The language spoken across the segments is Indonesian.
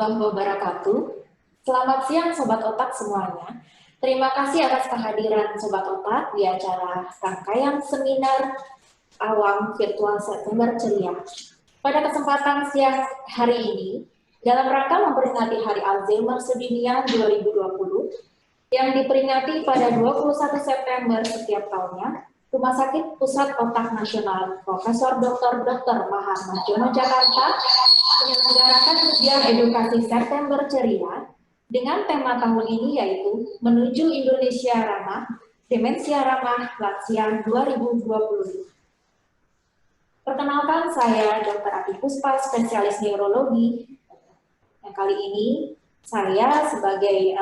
warahmatullahi wabarakatuh. Selamat siang Sobat Otak semuanya. Terima kasih atas kehadiran Sobat Otak di acara rangkaian seminar awam virtual September Ceria. Pada kesempatan siang hari ini, dalam rangka memperingati Hari Alzheimer Sedunia 2020, yang diperingati pada 21 September setiap tahunnya, Rumah Sakit Pusat Otak Nasional Profesor Dr. Mahar Marjono Jakarta menyelenggarakan kegiatan edukasi September Ceria dengan tema tahun ini yaitu Menuju Indonesia Ramah, Demensia Ramah Lansia 2020. Perkenalkan, saya Dr. Ati Puspa, spesialis neurologi. Yang kali ini saya sebagai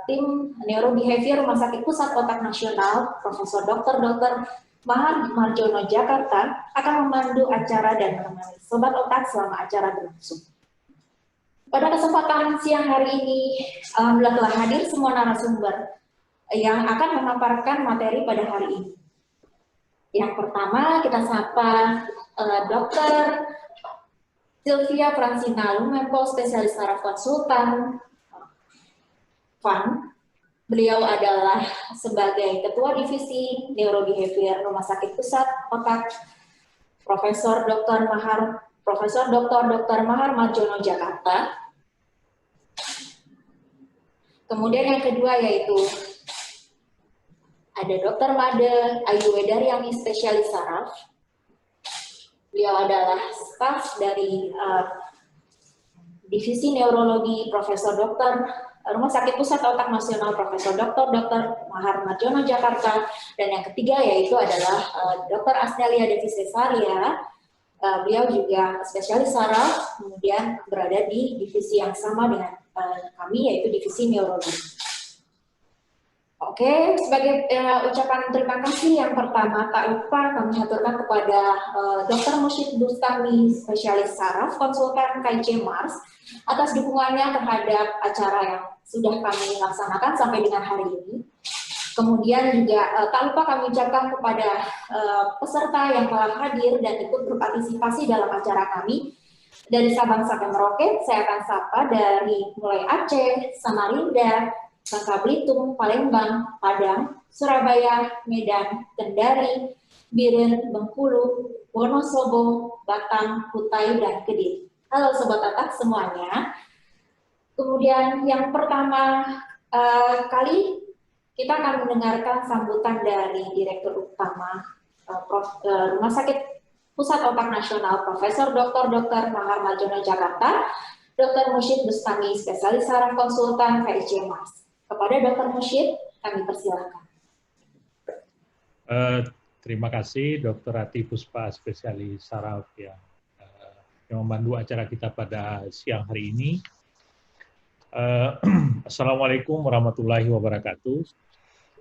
tim neurobehavior Rumah Sakit Pusat Otak Nasional Profesor Dr. Mahar Marjono Jakarta akan memandu acara dan menemani Sobat Otak selama acara berlangsung. Pada kesempatan siang hari ini, alhamdulillah telah hadir semua narasumber yang akan memaparkan materi pada hari ini. Yang pertama kita sapa Dr. Sylvia Francina Lumempo, spesialis saraf konsultan FAN. Beliau adalah sebagai Ketua Divisi Neurobehavior Rumah Sakit Pusat Otak Profesor Dr. Mahar Marjono Jakarta. Kemudian yang kedua yaitu ada Dr. Made Ayu Wedaryani, spesialis saraf. Beliau adalah staf dari Divisi Neurologi Profesor Dr. Rumah Sakit Pusat Otak Nasional Profesor Dr. Mahar Marjono Jakarta. Dan yang ketiga yaitu adalah Dr. Asnelia Devi Cesaria. Beliau juga spesialis saraf, kemudian berada di divisi yang sama dengan kami, yaitu divisi neurologi. Oke, sebagai ucapan terima kasih yang pertama, tak lupa kami haturkan kepada Dr. Mursyid Bustami, spesialis saraf, konsultan KIC Mars, atas dukungannya terhadap acara yang sudah kami laksanakan sampai dengan hari ini. Kemudian juga tak lupa kami ucapkan kepada peserta yang telah hadir dan ikut berpartisipasi dalam acara kami. Dari Sabang sampai Merauke, saya akan sapa dari mulai Aceh, Samarinda, Bangka Belitung, Palembang, Padang, Surabaya, Medan, Kendari, Biren, Bengkulu, Wonosobo, Batam, Kutai, dan Kediri. Halo Sobat Otak semuanya. Kemudian yang pertama kali kita akan mendengarkan sambutan dari Direktur Utama Rumah Sakit Pusat Otak Nasional Profesor Dr. Mahar Marjono Jakarta, Dr. Mursyid Bustami, spesialis saraf konsultan KIC Mars. Kepada Dr. Mursyid, kami persilakan. Terima kasih Dr. Ati Puspa, spesialis saraf yang memandu acara kita pada siang hari ini. Assalamualaikum warahmatullahi wabarakatuh.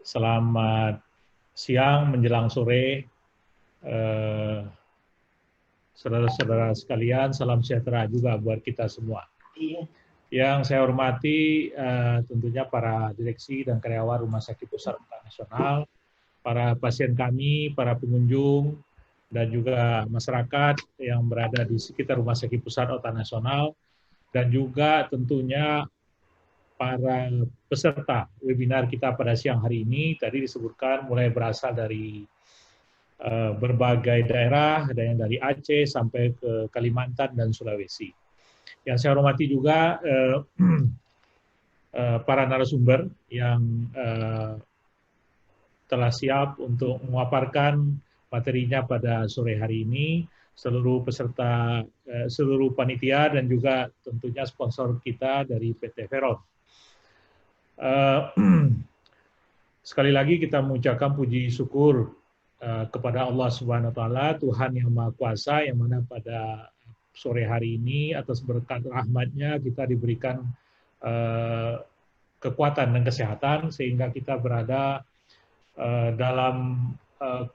Selamat siang menjelang sore, saudara-saudara sekalian, salam sejahtera juga buat kita semua. Yang saya hormati tentunya para direksi dan karyawan Rumah Sakit Pusat Otak Nasional, para pasien kami, para pengunjung, dan juga masyarakat yang berada di sekitar Rumah Sakit Pusat Otak Nasional, dan juga tentunya para peserta webinar kita pada siang hari ini. Tadi disebutkan mulai berasal dari berbagai daerah, ada yang dari Aceh sampai ke Kalimantan dan Sulawesi. Yang saya hormati juga para narasumber yang telah siap untuk memaparkan materinya pada sore hari ini, seluruh peserta, seluruh panitia, dan juga tentunya sponsor kita dari PT Veron. Sekali lagi kita mengucapkan puji syukur kepada Allah Subhanahu wa taala, Tuhan yang Maha Kuasa, yang mana pada sore hari ini atas berkat rahmat-Nya kita diberikan kekuatan dan kesehatan sehingga kita berada dalam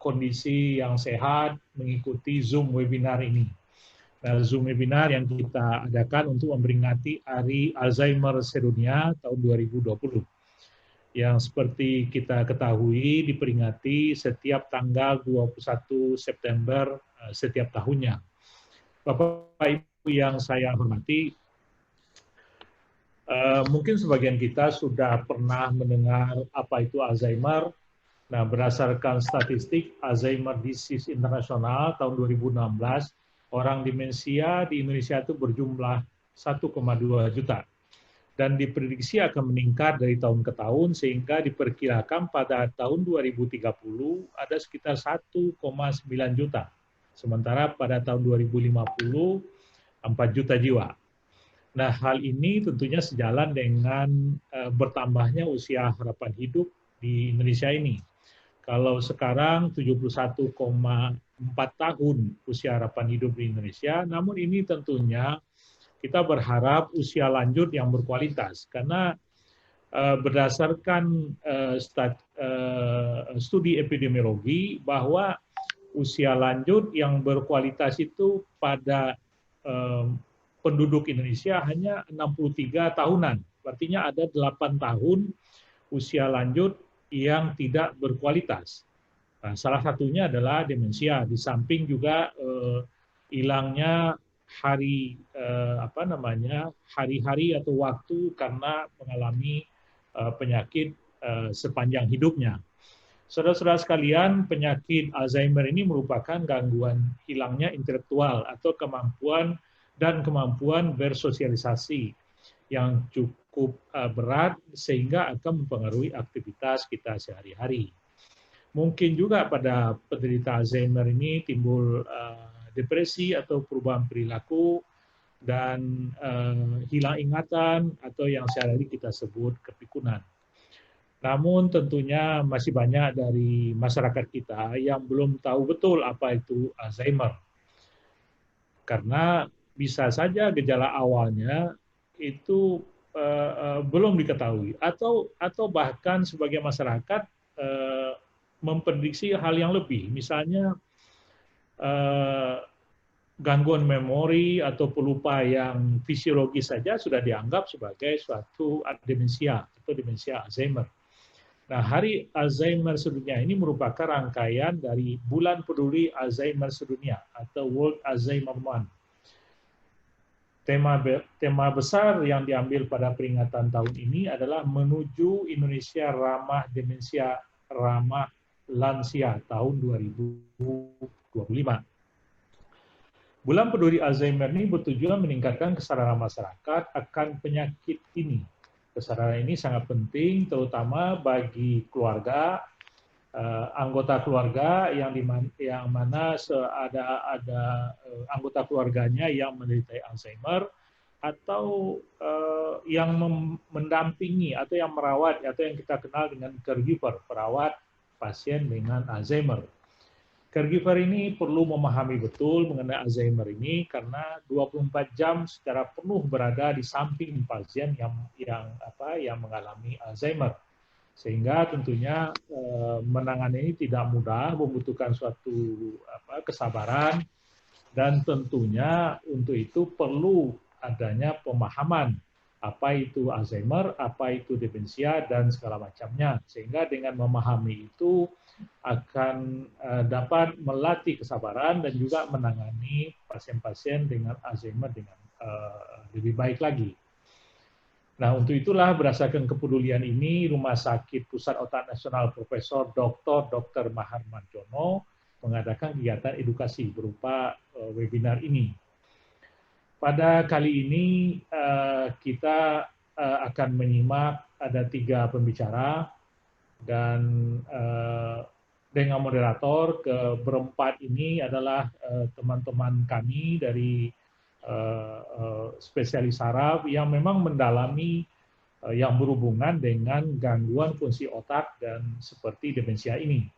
kondisi yang sehat mengikuti Zoom webinar ini. Nah, Zoom webinar yang kita adakan untuk memperingati Hari Alzheimer Sedunia tahun 2020. Yang seperti kita ketahui diperingati setiap tanggal 21 September setiap tahunnya. Bapak Ibu yang saya hormati, Mungkin sebagian kita sudah pernah mendengar apa itu Alzheimer. Nah, berdasarkan statistik Alzheimer Disease Internasional tahun 2016, orang demensia di Indonesia itu berjumlah 1,2 juta. Dan diprediksi akan meningkat dari tahun ke tahun, sehingga diperkirakan pada tahun 2030 ada sekitar 1,9 juta. Sementara pada tahun 2050, 4 juta jiwa. Nah, hal ini tentunya sejalan dengan bertambahnya usia harapan hidup di Indonesia ini. Kalau sekarang 71,4 tahun usia harapan hidup di Indonesia, namun ini tentunya kita berharap usia lanjut yang berkualitas, karena berdasarkan studi epidemiologi bahwa usia lanjut yang berkualitas itu pada penduduk Indonesia hanya 63 tahunan. Artinya ada 8 tahun usia lanjut yang tidak berkualitas. Nah, salah satunya adalah demensia, di samping juga hilangnya hari-hari atau waktu karena mengalami penyakit sepanjang hidupnya. Saudara-saudara sekalian, penyakit Alzheimer ini merupakan gangguan hilangnya intelektual atau kemampuan bersosialisasi yang cukup berat sehingga akan mempengaruhi aktivitas kita sehari-hari. Mungkin juga pada penderita Alzheimer ini timbul depresi atau perubahan perilaku dan hilang ingatan atau yang sehari-hari kita sebut kepikunan. Namun tentunya masih banyak dari masyarakat kita yang belum tahu betul apa itu Alzheimer. Karena bisa saja gejala awalnya itu belum diketahui atau bahkan sebagian masyarakat memprediksi hal yang lebih, misalnya gangguan memori atau pelupa yang fisiologis saja sudah dianggap sebagai suatu demensia atau demensia Alzheimer. Nah, Hari Alzheimer Sedunia ini merupakan rangkaian dari Bulan Peduli Alzheimer Sedunia atau World Alzheimer Month. Tema besar yang diambil pada peringatan tahun ini adalah menuju Indonesia ramah demensia, ramah lansia tahun 2025. Bulan Peduli Alzheimer ini bertujuan meningkatkan kesadaran masyarakat akan penyakit ini. Kesadaran ini sangat penting, terutama bagi keluarga, anggota keluarga yang mana ada anggota keluarganya yang menderita Alzheimer atau yang mendampingi atau yang merawat atau yang kita kenal dengan caregiver, perawat pasien dengan Alzheimer. Caregiver ini perlu memahami betul mengenai Alzheimer ini karena 24 jam secara penuh berada di samping pasien yang mengalami Alzheimer. Sehingga tentunya menangani ini tidak mudah, membutuhkan suatu kesabaran, dan tentunya untuk itu perlu adanya pemahaman apa itu Alzheimer, apa itu demensia, dan segala macamnya. Sehingga dengan memahami itu akan dapat melatih kesabaran dan juga menangani pasien-pasien dengan Alzheimer dengan lebih baik lagi. Nah, untuk itulah berdasarkan kepedulian ini, Rumah Sakit Pusat Otak Nasional Profesor Dr. Mahar Marjono mengadakan kegiatan edukasi berupa webinar ini. Pada kali ini kita akan menyimak ada 3 pembicara dan dengan moderator berempat ini adalah teman-teman kami dari spesialis saraf yang memang mendalami yang berhubungan dengan gangguan fungsi otak dan seperti demensia ini.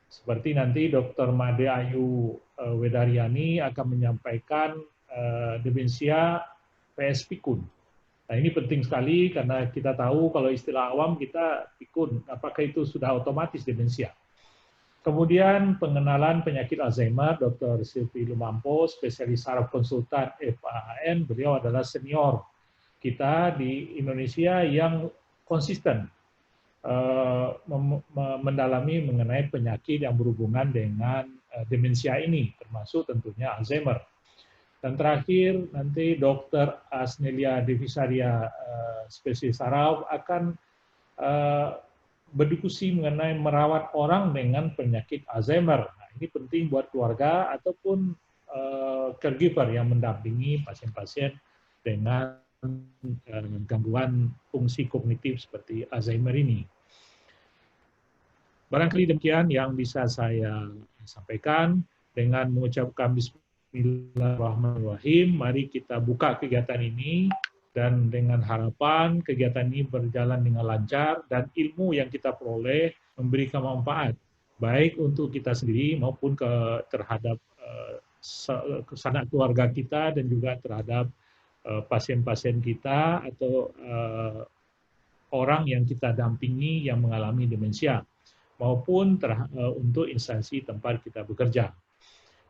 Seperti nanti Dr. Made Ayu Wedaryani akan menyampaikan demensia PS pikun. Nah, ini penting sekali karena kita tahu kalau istilah awam kita pikun, apakah itu sudah otomatis demensia. Kemudian pengenalan penyakit Alzheimer, Dr. Silvi Lumampo, spesialis saraf konsultan FAAN, beliau adalah senior kita di Indonesia yang konsisten mendalami mengenai penyakit yang berhubungan dengan demensia ini, termasuk tentunya Alzheimer. Dan terakhir nanti Dr. Asnelia Devisaria, spesialis saraf, akan berdiskusi mengenai merawat orang dengan penyakit Alzheimer. Nah, ini penting buat keluarga ataupun caregiver yang mendampingi pasien-pasien dengan gangguan fungsi kognitif seperti Alzheimer ini. Barangkali demikian yang bisa saya sampaikan. Dengan mengucapkan Bismillahirrahmanirrahim, mari kita buka kegiatan ini, dan dengan harapan kegiatan ini berjalan dengan lancar dan ilmu yang kita peroleh memberikan manfaat baik untuk kita sendiri maupun terhadap sanak keluarga kita dan juga terhadap pasien-pasien kita atau orang yang kita dampingi yang mengalami demensia maupun untuk instansi tempat kita bekerja.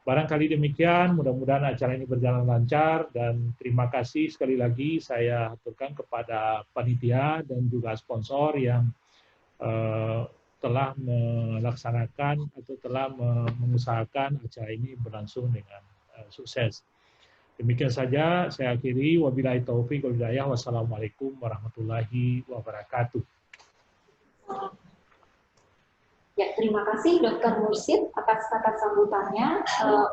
Barangkali demikian, mudah-mudahan acara ini berjalan lancar, dan terima kasih sekali lagi saya aturkan kepada panitia dan juga sponsor yang telah melaksanakan atau telah mengusahakan acara ini berlangsung dengan sukses. Demikian saja saya akhiri. Wabillahi taufiq wal hidayah. Wassalamualaikum warahmatullahi wabarakatuh. Ya, terima kasih Dr. Mursid atas kata sambutannya.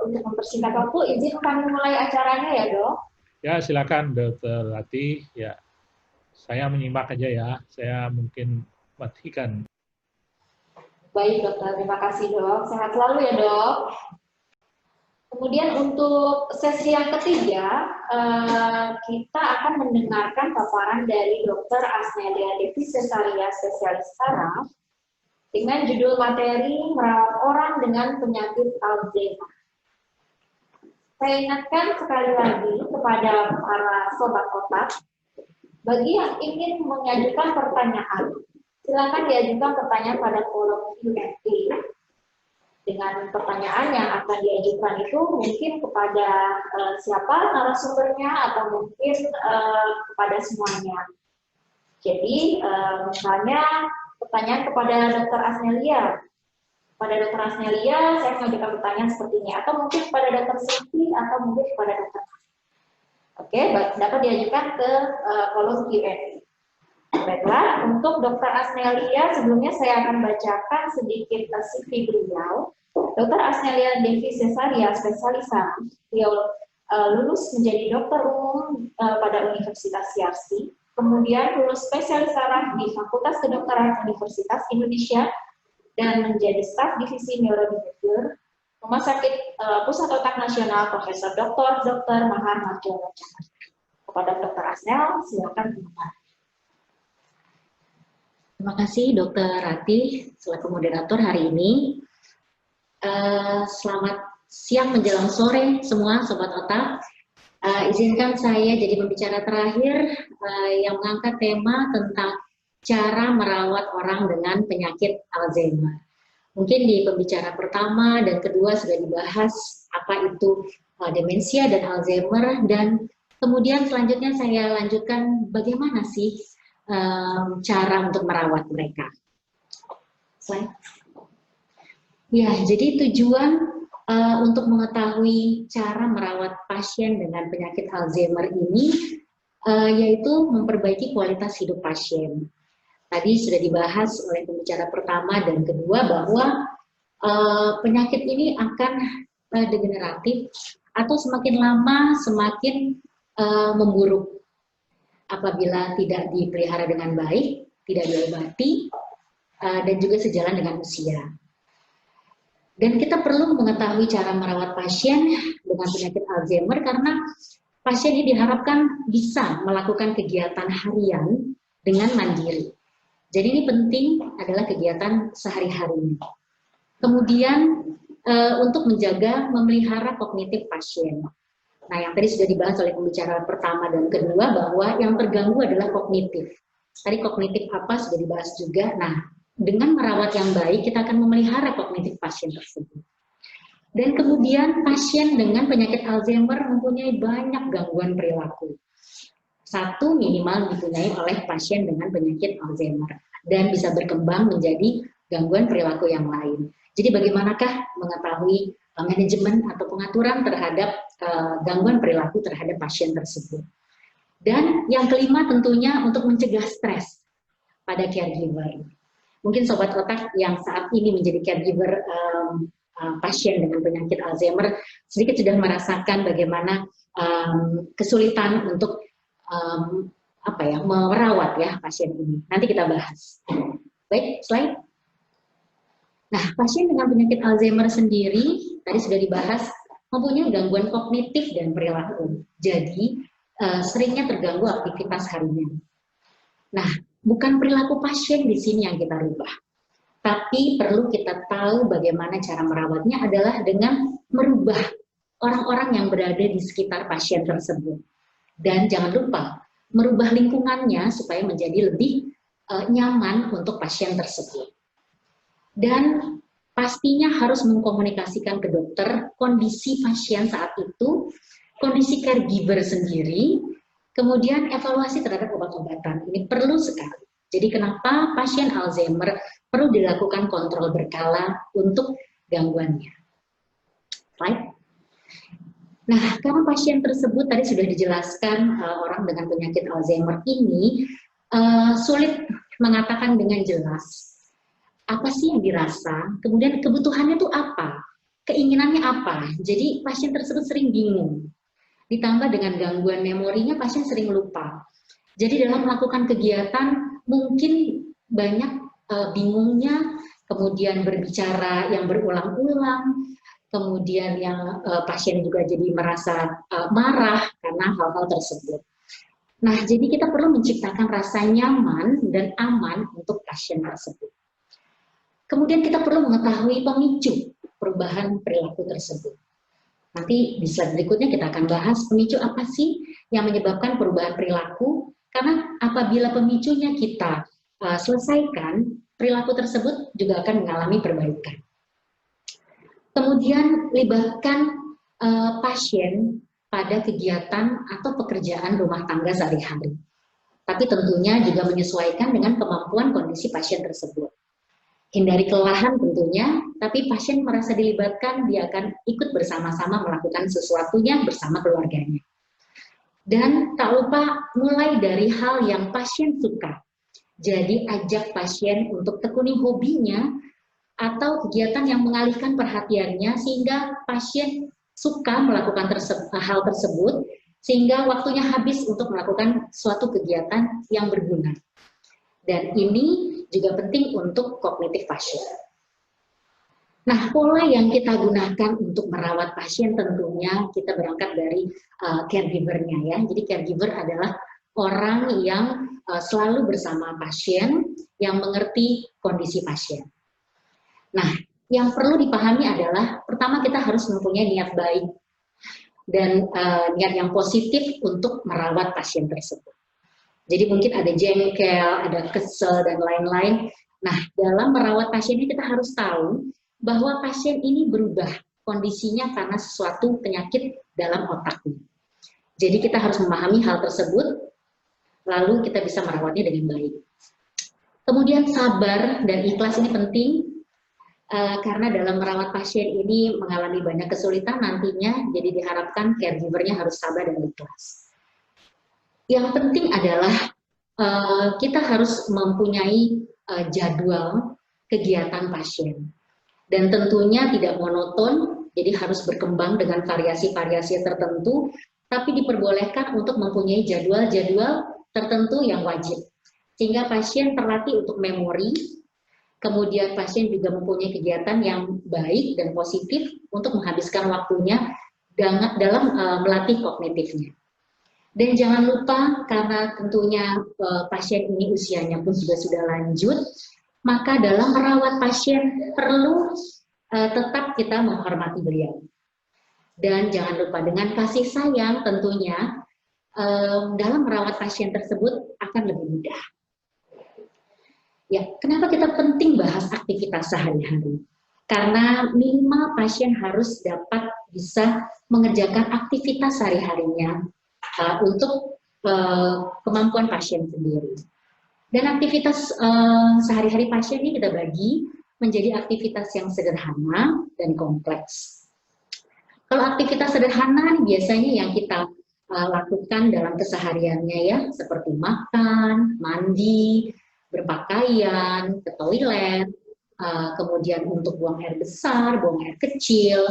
Untuk mempersingkat waktu, izin kami mulai acaranya ya, Dok. Ya, silakan Dr. Rati. Ya, saya menyimak aja ya. Saya mungkin matikan. Baik, Dokter. Terima kasih, Dok. Sehat selalu ya, Dok. Kemudian untuk sesi yang ketiga, kita akan mendengarkan paparan dari Dr. Asnelia Devisaria, spesialis saraf, dengan judul materi merawat orang dengan penyakit Alzheimer. Saya ingatkan sekali lagi kepada para sobat otak, bagi yang ingin mengajukan pertanyaan, silakan diajukan pertanyaan pada kolom Q&A. Dengan pertanyaan yang akan diajukan itu mungkin kepada siapa narasumbernya atau mungkin kepada semuanya. Jadi misalnya pertanyaan kepada Dr. Asnelia. Pada Dr. Asnelia, saya mengajukan pertanyaan seperti ini. Atau mungkin kepada Dr. Siti, atau mungkin kepada Dr. Oke, dapat diajukan ke kolom Q&A. Baiklah, untuk Dr. Asnelia, sebelumnya saya akan bacakan sedikit CV beliau. Dr. Asnelia Devisaria, spesialis saraf. Beliau lulus menjadi dokter umum pada Universitas Yarsi. Kemudian lulus spesialis saraf di Fakultas Kedokteran Universitas Indonesia dan menjadi staf divisi neurobehavior Rumah Sakit Pusat Otak Nasional Profesor Dr. Mahar Marjono. Kepada Dr. Asnel, silakan komentar. Terima kasih Dr. Rati selaku moderator hari ini. Selamat siang menjelang sore semua sobat otak. Izinkan saya jadi pembicara terakhir yang mengangkat tema tentang cara merawat orang dengan penyakit Alzheimer. Mungkin di pembicara pertama dan kedua sudah dibahas apa itu demensia dan Alzheimer, dan kemudian selanjutnya saya lanjutkan bagaimana sih cara untuk merawat mereka. Slide. Ya, jadi tujuan untuk mengetahui cara merawat pasien dengan penyakit Alzheimer ini yaitu memperbaiki kualitas hidup pasien. Tadi sudah dibahas oleh pembicara pertama dan kedua bahwa penyakit ini akan degeneratif atau semakin lama semakin memburuk apabila tidak dipelihara dengan baik, tidak diobati, dan juga sejalan dengan usia. Dan kita perlu mengetahui cara merawat pasien dengan penyakit Alzheimer karena pasien ini diharapkan bisa melakukan kegiatan harian dengan mandiri. Jadi ini penting adalah kegiatan sehari-hari. Kemudian untuk menjaga, memelihara kognitif pasien. Nah, yang tadi sudah dibahas oleh pembicara pertama dan kedua bahwa yang terganggu adalah kognitif. Tadi kognitif apa sudah dibahas juga. Nah, dengan merawat yang baik, kita akan memelihara kognitif pasien tersebut. Dan kemudian pasien dengan penyakit Alzheimer mempunyai banyak gangguan perilaku. Satu minimal dipunyai oleh pasien dengan penyakit Alzheimer. Dan bisa berkembang menjadi gangguan perilaku yang lain. Jadi bagaimanakah mengetahui manajemen atau pengaturan terhadap gangguan perilaku terhadap pasien tersebut. Dan yang kelima tentunya untuk mencegah stres pada caregiver. Mungkin Sobat Otak yang saat ini menjadi caregiver pasien dengan penyakit Alzheimer sedikit sudah merasakan bagaimana kesulitan untuk merawat ya pasien ini. Nanti kita bahas. Baik, slide. Nah, pasien dengan penyakit Alzheimer sendiri tadi sudah dibahas mempunyai gangguan kognitif dan perilaku. Jadi seringnya terganggu aktivitas harian. Nah, bukan perilaku pasien di sini yang kita rubah, tapi perlu kita tahu bagaimana cara merawatnya adalah dengan merubah orang-orang yang berada di sekitar pasien tersebut. Dan jangan lupa, merubah lingkungannya supaya menjadi lebih nyaman untuk pasien tersebut. Dan pastinya harus mengkomunikasikan ke dokter kondisi pasien saat itu, kondisi caregiver sendiri, kemudian evaluasi terhadap obat-obatan. Ini perlu sekali. Jadi kenapa pasien Alzheimer perlu dilakukan kontrol berkala untuk gangguannya. Right? Nah, karena pasien tersebut tadi sudah dijelaskan orang dengan penyakit Alzheimer ini sulit mengatakan dengan jelas apa sih yang dirasa, kemudian kebutuhannya itu apa, keinginannya apa. Jadi pasien tersebut sering bingung. Ditambah dengan gangguan memorinya, pasien sering lupa. Jadi dalam melakukan kegiatan mungkin banyak bingungnya, kemudian berbicara yang berulang-ulang, kemudian yang pasien juga jadi merasa marah karena hal-hal tersebut. Nah, jadi kita perlu menciptakan rasa nyaman dan aman untuk pasien tersebut. Kemudian kita perlu mengetahui pemicu perubahan perilaku tersebut. Nanti di slide berikutnya kita akan bahas pemicu apa sih yang menyebabkan perubahan perilaku, karena apabila pemicunya kita selesaikan, perilaku tersebut juga akan mengalami perbaikan. Kemudian libatkan pasien pada kegiatan atau pekerjaan rumah tangga sehari-hari. Tapi tentunya juga menyesuaikan dengan kemampuan kondisi pasien tersebut. Hindari kelelahan tentunya, tapi pasien merasa dilibatkan, dia akan ikut bersama-sama melakukan sesuatunya bersama keluarganya. Dan tak lupa mulai dari hal yang pasien suka. Jadi ajak pasien untuk tekuni hobinya atau kegiatan yang mengalihkan perhatiannya sehingga pasien suka melakukan hal tersebut, sehingga waktunya habis untuk melakukan suatu kegiatan yang berguna. Dan ini juga penting untuk kognitif pasien. Nah, pola yang kita gunakan untuk merawat pasien tentunya kita berangkat dari caregiver-nya ya. Jadi caregiver adalah orang yang selalu bersama pasien, yang mengerti kondisi pasien. Nah, yang perlu dipahami adalah pertama kita harus mempunyai niat baik dan niat yang positif untuk merawat pasien tersebut. Jadi mungkin ada jengkel, ada kesel, dan lain-lain. Nah, dalam merawat pasien ini kita harus tahu bahwa pasien ini berubah kondisinya karena sesuatu penyakit dalam otaknya. Jadi kita harus memahami hal tersebut, lalu kita bisa merawatnya dengan baik. Kemudian sabar dan ikhlas ini penting, karena dalam merawat pasien ini mengalami banyak kesulitan nantinya, jadi diharapkan caregiver-nya harus sabar dan ikhlas. Yang penting adalah kita harus mempunyai jadwal kegiatan pasien. Dan tentunya tidak monoton, jadi harus berkembang dengan variasi-variasi tertentu, tapi diperbolehkan untuk mempunyai jadwal-jadwal tertentu yang wajib. Sehingga pasien terlatih untuk memori, kemudian pasien juga mempunyai kegiatan yang baik dan positif untuk menghabiskan waktunya dalam melatih kognitifnya. Dan jangan lupa, karena tentunya pasien ini usianya pun sudah lanjut, maka dalam merawat pasien perlu tetap kita menghormati beliau. Dan jangan lupa dengan kasih sayang tentunya dalam merawat pasien tersebut akan lebih mudah. Ya, kenapa kita penting bahas aktivitas sehari-hari? Karena minimal pasien harus dapat bisa mengerjakan aktivitas sehari-harinya untuk kemampuan pasien sendiri. Dan aktivitas sehari-hari pasien ini kita bagi menjadi aktivitas yang sederhana dan kompleks. Kalau aktivitas sederhana biasanya yang kita lakukan dalam kesehariannya ya, seperti makan, mandi, berpakaian, ke toilet, kemudian untuk buang air besar, buang air kecil,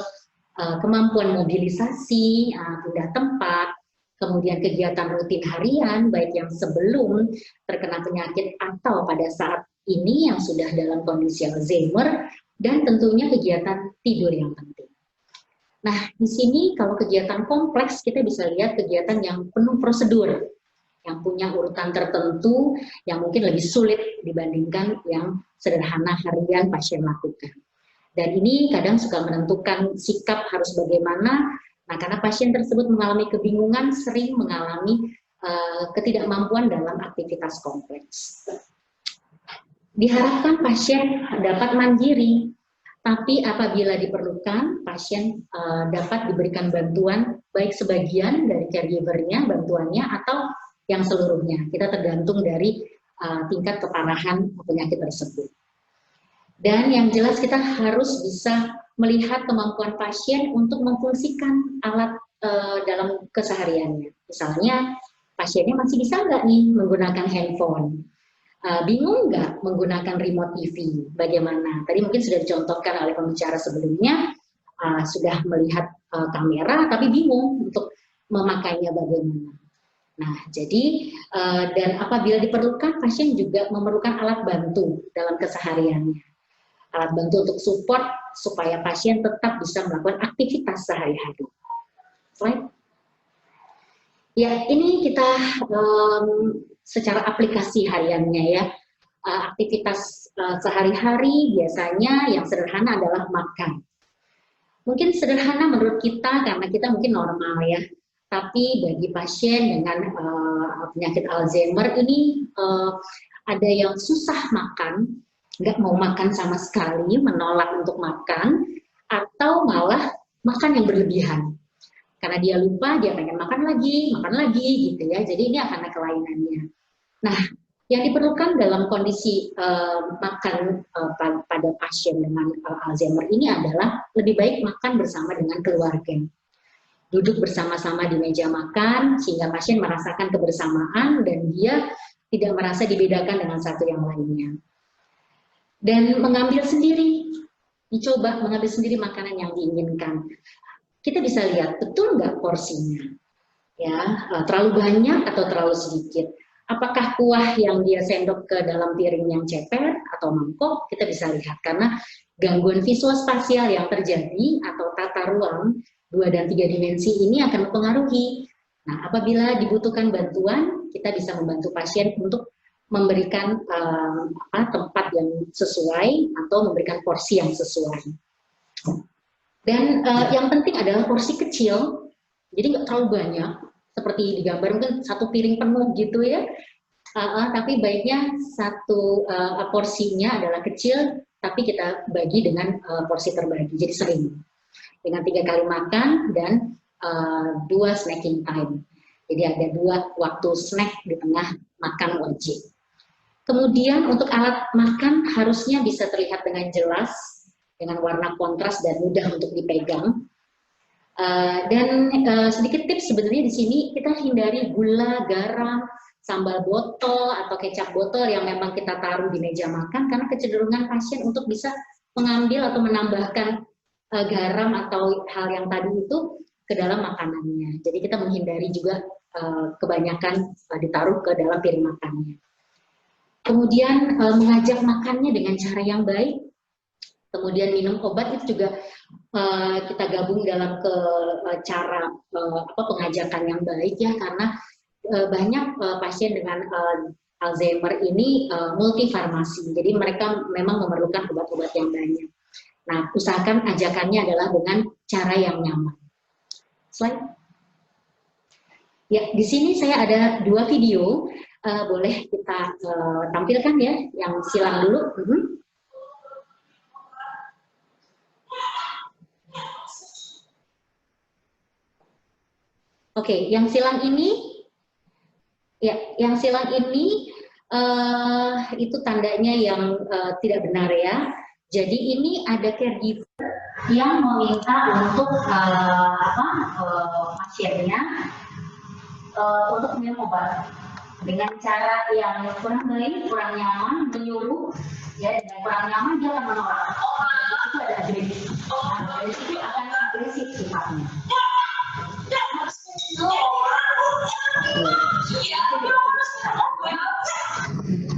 kemampuan mobilisasi, pindah tempat, kemudian kegiatan rutin harian, baik yang sebelum terkena penyakit atau pada saat ini yang sudah dalam kondisi Alzheimer, dan tentunya kegiatan tidur yang penting. Nah, di sini kalau kegiatan kompleks, kita bisa lihat kegiatan yang penuh prosedur, yang punya urutan tertentu, yang mungkin lebih sulit dibandingkan yang sederhana harian pasien lakukan. Dan ini kadang suka menentukan sikap harus bagaimana. Nah, karena pasien tersebut mengalami kebingungan, sering mengalami ketidakmampuan dalam aktivitas kompleks. Diharapkan pasien dapat mandiri, tapi apabila diperlukan, pasien dapat diberikan bantuan, baik sebagian dari caregiver-nya, bantuannya, atau yang seluruhnya. Kita tergantung dari tingkat keparahan penyakit tersebut. Dan yang jelas kita harus bisa melihat kemampuan pasien untuk memfungsikan alat dalam kesehariannya. Misalnya, pasiennya masih bisa nggak nih menggunakan handphone? Bingung nggak menggunakan remote TV? Bagaimana? Tadi mungkin sudah dicontohkan oleh pembicara sebelumnya, sudah melihat kamera tapi bingung untuk memakainya bagaimana. Nah, jadi dan apabila diperlukan, pasien juga memerlukan alat bantu dalam kesehariannya. Alat bantu untuk support supaya pasien tetap bisa melakukan aktivitas sehari-hari. Slide. Ya, ini kita secara aplikasi hariannya ya. Aktivitas sehari-hari biasanya yang sederhana adalah makan. Mungkin sederhana menurut kita karena kita mungkin normal ya. Tapi bagi pasien dengan penyakit Alzheimer ini ada yang susah makan, nggak mau makan sama sekali, menolak untuk makan, atau malah makan yang berlebihan. Karena dia lupa, dia pengen makan lagi gitu ya. Jadi ini akan ada kelainannya. Nah, yang diperlukan dalam kondisi makan pada pasien dengan Alzheimer ini adalah lebih baik makan bersama dengan keluarga. Duduk bersama-sama di meja makan, sehingga pasien merasakan kebersamaan dan dia tidak merasa dibedakan dengan satu yang lainnya. Dan mengambil sendiri, dicoba mengambil sendiri makanan yang diinginkan. Kita bisa lihat betul nggak porsinya, ya terlalu banyak atau terlalu sedikit. Apakah kuah yang dia sendok ke dalam piring yang ceper atau mangkok, kita bisa lihat karena gangguan visual spasial yang terjadi atau tata ruang 2 dan 3 dimensi ini akan mempengaruhi. Nah, apabila dibutuhkan bantuan, kita bisa membantu pasien untuk memberikan tempat yang sesuai atau memberikan porsi yang sesuai. Dan yang penting adalah porsi kecil, jadi nggak terlalu banyak, seperti digambar mungkin satu piring penuh gitu ya, tapi baiknya satu porsinya adalah kecil, tapi kita bagi dengan porsi terbagi, jadi sering. Dengan 3 kali makan dan 2 snacking time. Jadi ada 2 waktu snack di tengah makan wajib. Kemudian untuk alat makan harusnya bisa terlihat dengan jelas, dengan warna kontras dan mudah untuk dipegang. Dan sedikit tips sebenarnya di sini kita hindari gula, garam, sambal botol atau kecap botol yang memang kita taruh di meja makan karena kecenderungan pasien untuk bisa mengambil atau menambahkan garam atau hal yang tadi itu ke dalam makanannya. Jadi kita menghindari juga kebanyakan ditaruh ke dalam piring makannya. Kemudian mengajak makannya dengan cara yang baik. Kemudian minum obat itu juga kita gabung dalam cara pengajakan yang baik ya, karena banyak pasien dengan Alzheimer ini multifarmasi. Jadi mereka memang memerlukan obat-obat yang banyak. Nah, usahakan ajakannya adalah dengan cara yang nyaman. Slide. Ya, di sini saya ada 2 video. Boleh kita tampilkan ya, yang silang dulu. Oke, yang silang ini, ya, yang silang ini itu tandanya yang tidak benar ya. Jadi ini ada caregiver yang meminta untuk pasiennya untuk minum obat dengan cara yang kurang baik, kurang nyaman, menyuruh, ya, dengan kurang nyaman dia akan menolak. Itu ada agresif. Nah, dari situ akan agresif sifatnya.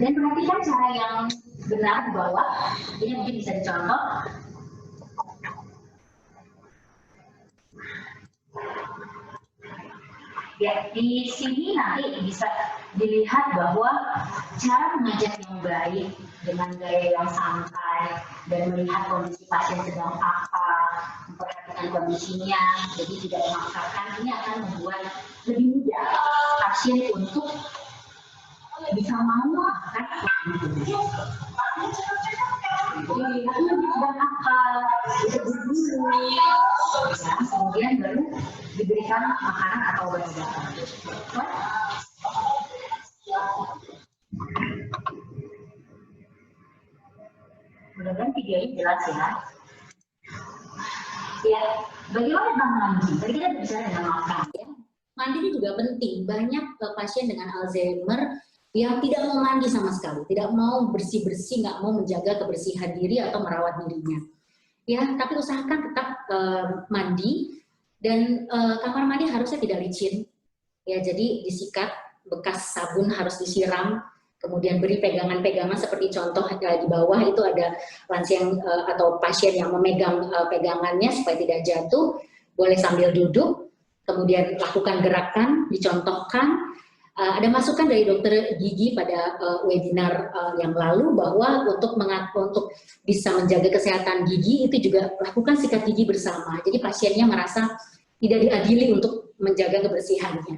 Dan perhatikan cara yang benar di bawah. Ini mungkin bisa dicontoh. Ya, di sini nanti bisa dilihat bahwa cara mengajak yang baik dengan gaya yang santai dan melihat kondisi pasien sedang apa, memperhatikan kondisinya, jadi tidak memaksakan, ini akan membuat lebih mudah pasien untuk bisa mau makan. Jadi lihatnya sedang apa, disebut dulu, ya, kemudian baru diberikan makanan atau obat-obatan. Mudah-mudahan video ini jelas ya. Ya, bagaimana tentang mandi? Tadi kita bicara dengan makan. Ya. Mandi ini juga penting. Banyak pasien dengan Alzheimer yang tidak mau mandi sama sekali, tidak mau bersih-bersih, nggak mau menjaga kebersihan diri atau merawat dirinya. Ya, tapi usahakan tetap mandi dan kamar mandi harusnya tidak licin. Ya, jadi disikat, bekas sabun harus disiram, kemudian beri pegangan-pegangan seperti contoh di bawah itu ada lansia atau pasien yang memegang pegangannya supaya tidak jatuh, boleh sambil duduk, kemudian lakukan gerakan, dicontohkan. Ada masukan dari dokter gigi pada webinar yang lalu bahwa untuk bisa menjaga kesehatan gigi itu juga lakukan sikat gigi bersama. Jadi pasiennya merasa tidak diadili untuk menjaga kebersihannya.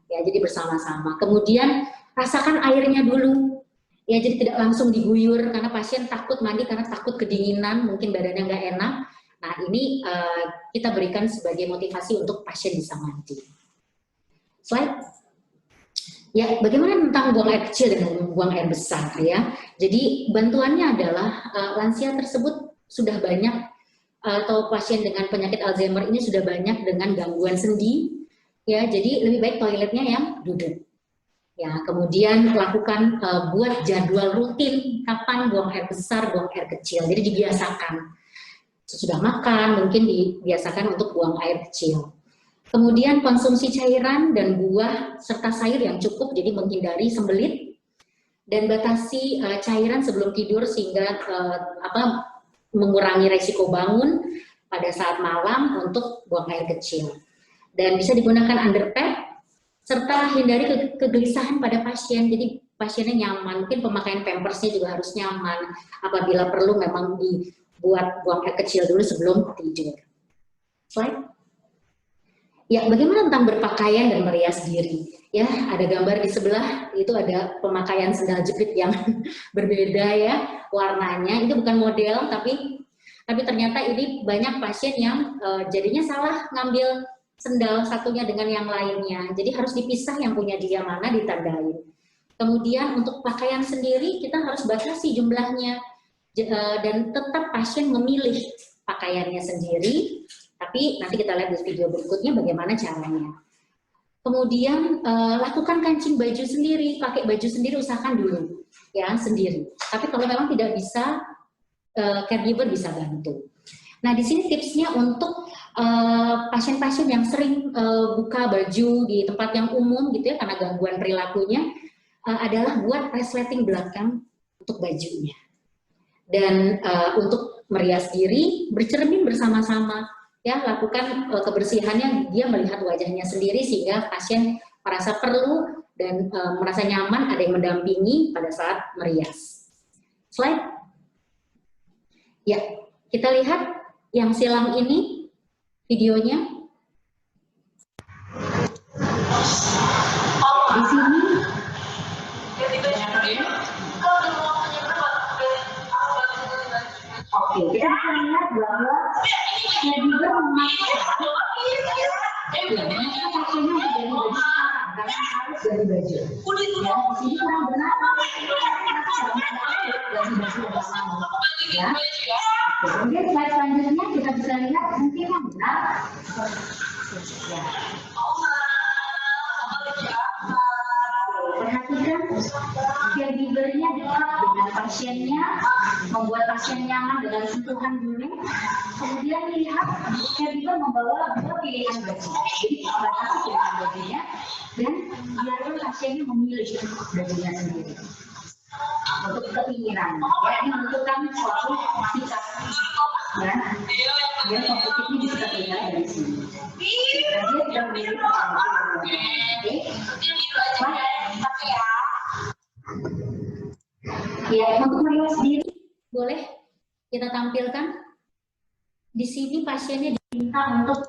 Ya, jadi bersama-sama. Kemudian rasakan airnya dulu. Ya, jadi tidak langsung diguyur karena pasien takut mandi karena takut kedinginan, mungkin badannya nggak enak. Nah, ini kita berikan sebagai motivasi untuk pasien bisa mandi. Slide. Ya, bagaimana tentang buang air kecil dan buang air besar ya? Jadi bantuannya adalah lansia tersebut sudah banyak atau pasien dengan penyakit Alzheimer ini sudah banyak dengan gangguan sendi, ya. Jadi lebih baik toiletnya yang duduk. Ya, kemudian lakukan buat jadwal rutin kapan buang air besar, buang air kecil. Jadi dibiasakan. Sesudah makan mungkin dibiasakan untuk buang air kecil. Kemudian konsumsi cairan dan buah serta sayur yang cukup, jadi menghindari sembelit dan batasi cairan sebelum tidur sehingga mengurangi resiko bangun pada saat malam untuk buang air kecil. Dan bisa digunakan underpad serta hindari kegelisahan pada pasien. Jadi pasiennya nyaman, mungkin pemakaian pampersnya juga harus nyaman. Apabila perlu memang dibuat buang air kecil dulu sebelum tidur. Slide. Ya, bagaimana tentang berpakaian dan merias diri? Ya, ada gambar di sebelah, itu ada pemakaian sendal jepit yang berbeda ya warnanya. Itu bukan model, tapi ternyata ini banyak pasien yang jadinya salah ngambil sendal satunya dengan yang lainnya. Jadi harus dipisah yang punya dia mana ditandain. Kemudian untuk pakaian sendiri kita harus batasi jumlahnya dan tetap pasien memilih pakaiannya sendiri. Tapi nanti kita lihat di video berikutnya bagaimana caranya. Kemudian lakukan kancing baju sendiri, pakai baju sendiri usahakan dulu, ya sendiri. Tapi kalau memang tidak bisa, caregiver bisa bantu. Nah di sini tipsnya untuk pasien-pasien yang sering buka baju di tempat yang umum gitu ya karena gangguan perilakunya, adalah buat resleting belakang untuk bajunya. Dan untuk merias diri, bercermin bersama-sama. Ya, lakukan kebersihannya, dia melihat wajahnya sendiri sehingga pasien merasa perlu dan merasa nyaman ada yang mendampingi pada saat merias. Slide. Ya, kita lihat yang silang ini videonya. Di sini oke, kita bisa lihat bahwa dia juga memakai karena harus dari baju. Ya, di sini kurang benar ganti baju bersama. Ya, caregivernya dekat dengan pasiennya, membuat pasien nyaman dengan sentuhan dulu. Kemudian lihat caregiver membawa dua pilihan baju. Jadi batasi pilihan bajunya dan biarkan pasiennya memilih bajunya sendiri. Untuk keinginan, ya ini menentukan suatu sikap, ya dia positifnya bisa terlihat dari sini. Nah, dia tidak memilih ya untuk melihat sendiri boleh kita tampilkan di sini pasiennya diminta untuk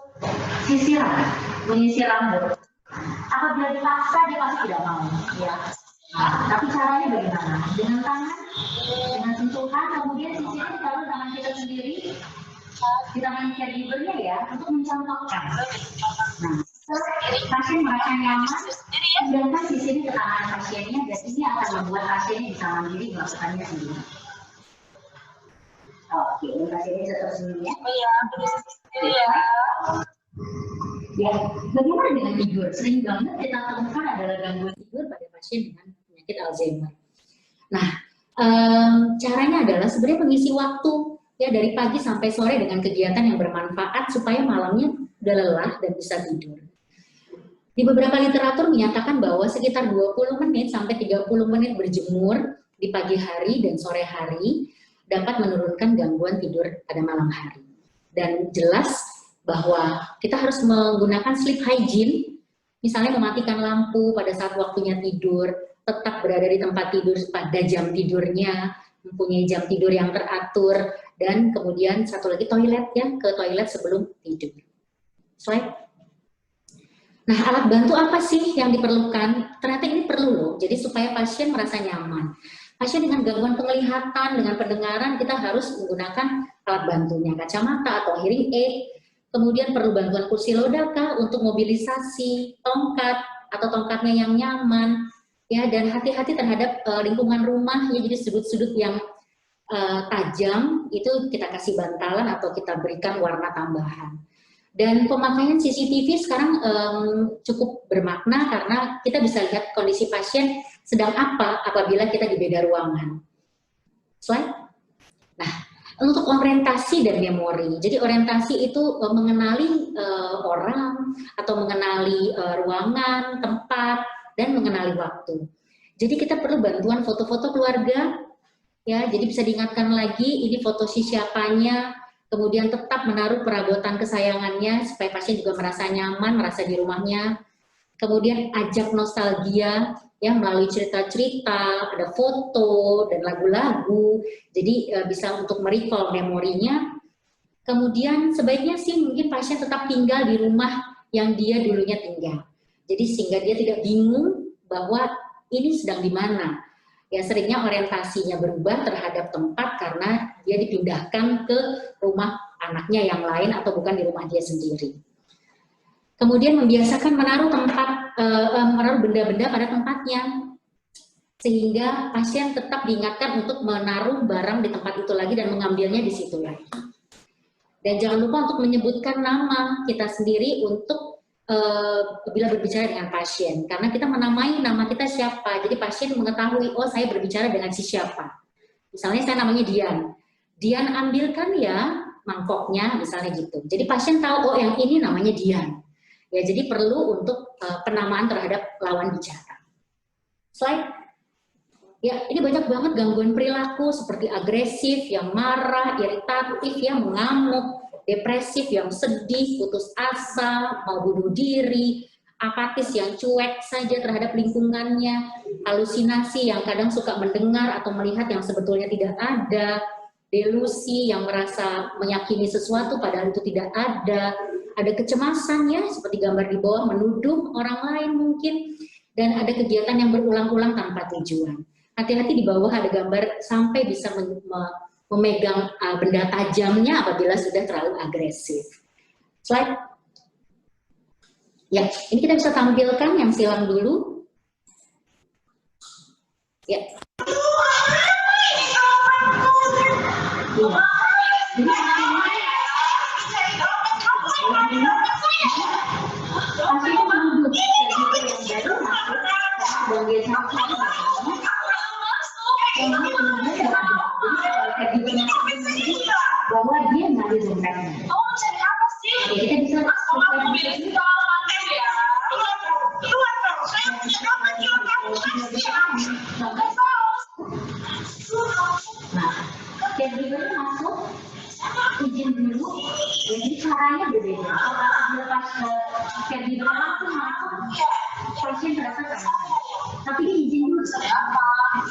menyisir rambut. Apabila dipaksa dia pasti tidak mau, ya. Nah, tapi caranya bagaimana? Dengan tangan, dengan sentuhan, kemudian sisirnya ditaruh tangan kita sendiri, di tangan caregivernya ya, untuk mencontohkan. Nah, pasien merasa nyaman, sedangkan sisirnya ke tangan pasiennya, dan ini akan membuat pasiennya bisa mandiri melakukannya sendiri. Oke, ini pasiennya sudah tersenyum ya. Iya. Ya, bagaimana dengan tidur? Sering banget kita temukan adalah gangguan tidur pada pasien dengan penyakit Alzheimer. Nah, caranya adalah sebenarnya mengisi waktu ya dari pagi sampai sore dengan kegiatan yang bermanfaat supaya malamnya udah lelah dan bisa tidur. Di beberapa literatur menyatakan bahwa sekitar 20 menit sampai 30 menit berjemur di pagi hari dan sore hari dapat menurunkan gangguan tidur pada malam hari. Dan jelas bahwa kita harus menggunakan sleep hygiene, misalnya mematikan lampu pada saat waktunya tidur, tetap berada di tempat tidur pada jam tidurnya, mempunyai jam tidur yang teratur, dan kemudian satu lagi toilet ya, ke toilet sebelum tidur. Slide. Nah, alat bantu apa sih yang diperlukan? Ternyata ini perlu loh, jadi supaya pasien merasa nyaman. Pasien dengan gangguan penglihatan, dengan pendengaran, kita harus menggunakan alat bantunya, kacamata atau hearing aid. Kemudian perlu bantuan kursi roda kah untuk mobilisasi, tongkat atau tongkatnya yang nyaman, ya, dan hati-hati terhadap lingkungan rumah, ya, jadi sudut-sudut yang tajam itu kita kasih bantalan atau kita berikan warna tambahan. Dan pemakaian CCTV sekarang cukup bermakna karena kita bisa lihat kondisi pasien sedang apa apabila kita di beda ruangan. Slide. Nah, untuk orientasi dan memori. Jadi orientasi itu mengenali orang atau mengenali ruangan, tempat, dan mengenali waktu. Jadi kita perlu bantuan foto-foto keluarga, ya. Jadi bisa diingatkan lagi ini foto si siapanya. Kemudian tetap menaruh perabotan kesayangannya supaya pasien juga merasa nyaman, merasa di rumahnya. Kemudian ajak nostalgia, ya, melalui cerita-cerita, ada foto dan lagu-lagu, jadi bisa untuk merecall memorinya. Kemudian sebaiknya sih mungkin pasien tetap tinggal di rumah yang dia dulunya tinggal. Jadi sehingga dia tidak bingung bahwa ini sedang di mana. Ya, seringnya orientasinya berubah terhadap tempat karena dia dipindahkan ke rumah anaknya yang lain atau bukan di rumah dia sendiri. Kemudian membiasakan menaruh benda-benda pada tempatnya, sehingga pasien tetap diingatkan untuk menaruh barang di tempat itu lagi dan mengambilnya di situ lagi. Dan jangan lupa untuk menyebutkan nama kita sendiri untuk bila berbicara dengan pasien, karena kita menamai nama kita siapa, jadi pasien mengetahui, oh saya berbicara dengan si siapa. Misalnya saya namanya Dian, Dian ambilkan ya mangkoknya, misalnya gitu. Jadi pasien tahu, oh yang ini namanya Dian. Ya, jadi perlu untuk penamaan terhadap lawan bicara. Slide. Ya, ini banyak banget gangguan perilaku seperti agresif, yang marah, iritatif, yang mengamuk, depresif, yang sedih, putus asa, mau bunuh diri, apatis yang cuek saja terhadap lingkungannya, halusinasi yang kadang suka mendengar atau melihat yang sebetulnya tidak ada, delusi yang merasa meyakini sesuatu padahal itu tidak ada kecemasan ya, seperti gambar di bawah, menuduh orang lain mungkin, dan ada kegiatan yang berulang-ulang tanpa tujuan. Hati-hati di bawah ada gambar sampai bisa memegang benda tajamnya apabila sudah terlalu agresif. Slide. Ya, ini kita bisa tampilkan yang silang dulu. Ya. dan dia sangat bahwa dia ngambil dompetnya. Oke, kita bisa nah, caregiver masuk izin dulu, jadi caranya berbeda. Kalau pas caregiver langsung masuk, pasien terasa tenang. Tapi dia izin dulu.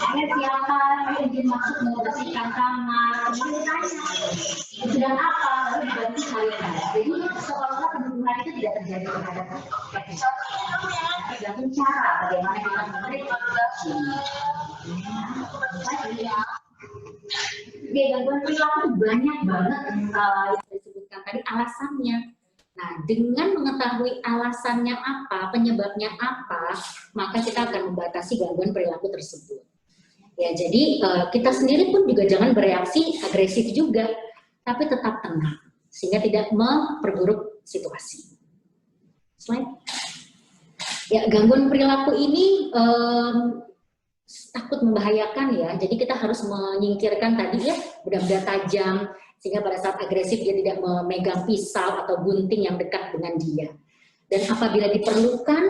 Saya siapa? Saya izin masuk membersihkan kamar. Kemudian tanya, sedang apa? Lalu dibantu saya. Jadi seolah-olah pembunuhan itu tidak terjadi terhadap caregiver. Tergantung cara bagaimana kita memberikan. Ya, gangguan perilaku banyak banget yang disebutkan tadi alasannya. Nah, dengan mengetahui alasannya apa, penyebabnya apa, maka kita akan membatasi gangguan perilaku tersebut. Ya, jadi kita sendiri pun juga jangan bereaksi agresif juga, tapi tetap tenang, sehingga tidak memperburuk situasi. Slide. Ya, gangguan perilaku ini takut membahayakan ya, jadi kita harus menyingkirkan tadi ya benda-benda tajam, sehingga pada saat agresif dia tidak memegang pisau atau gunting yang dekat dengan dia. Dan apabila diperlukan,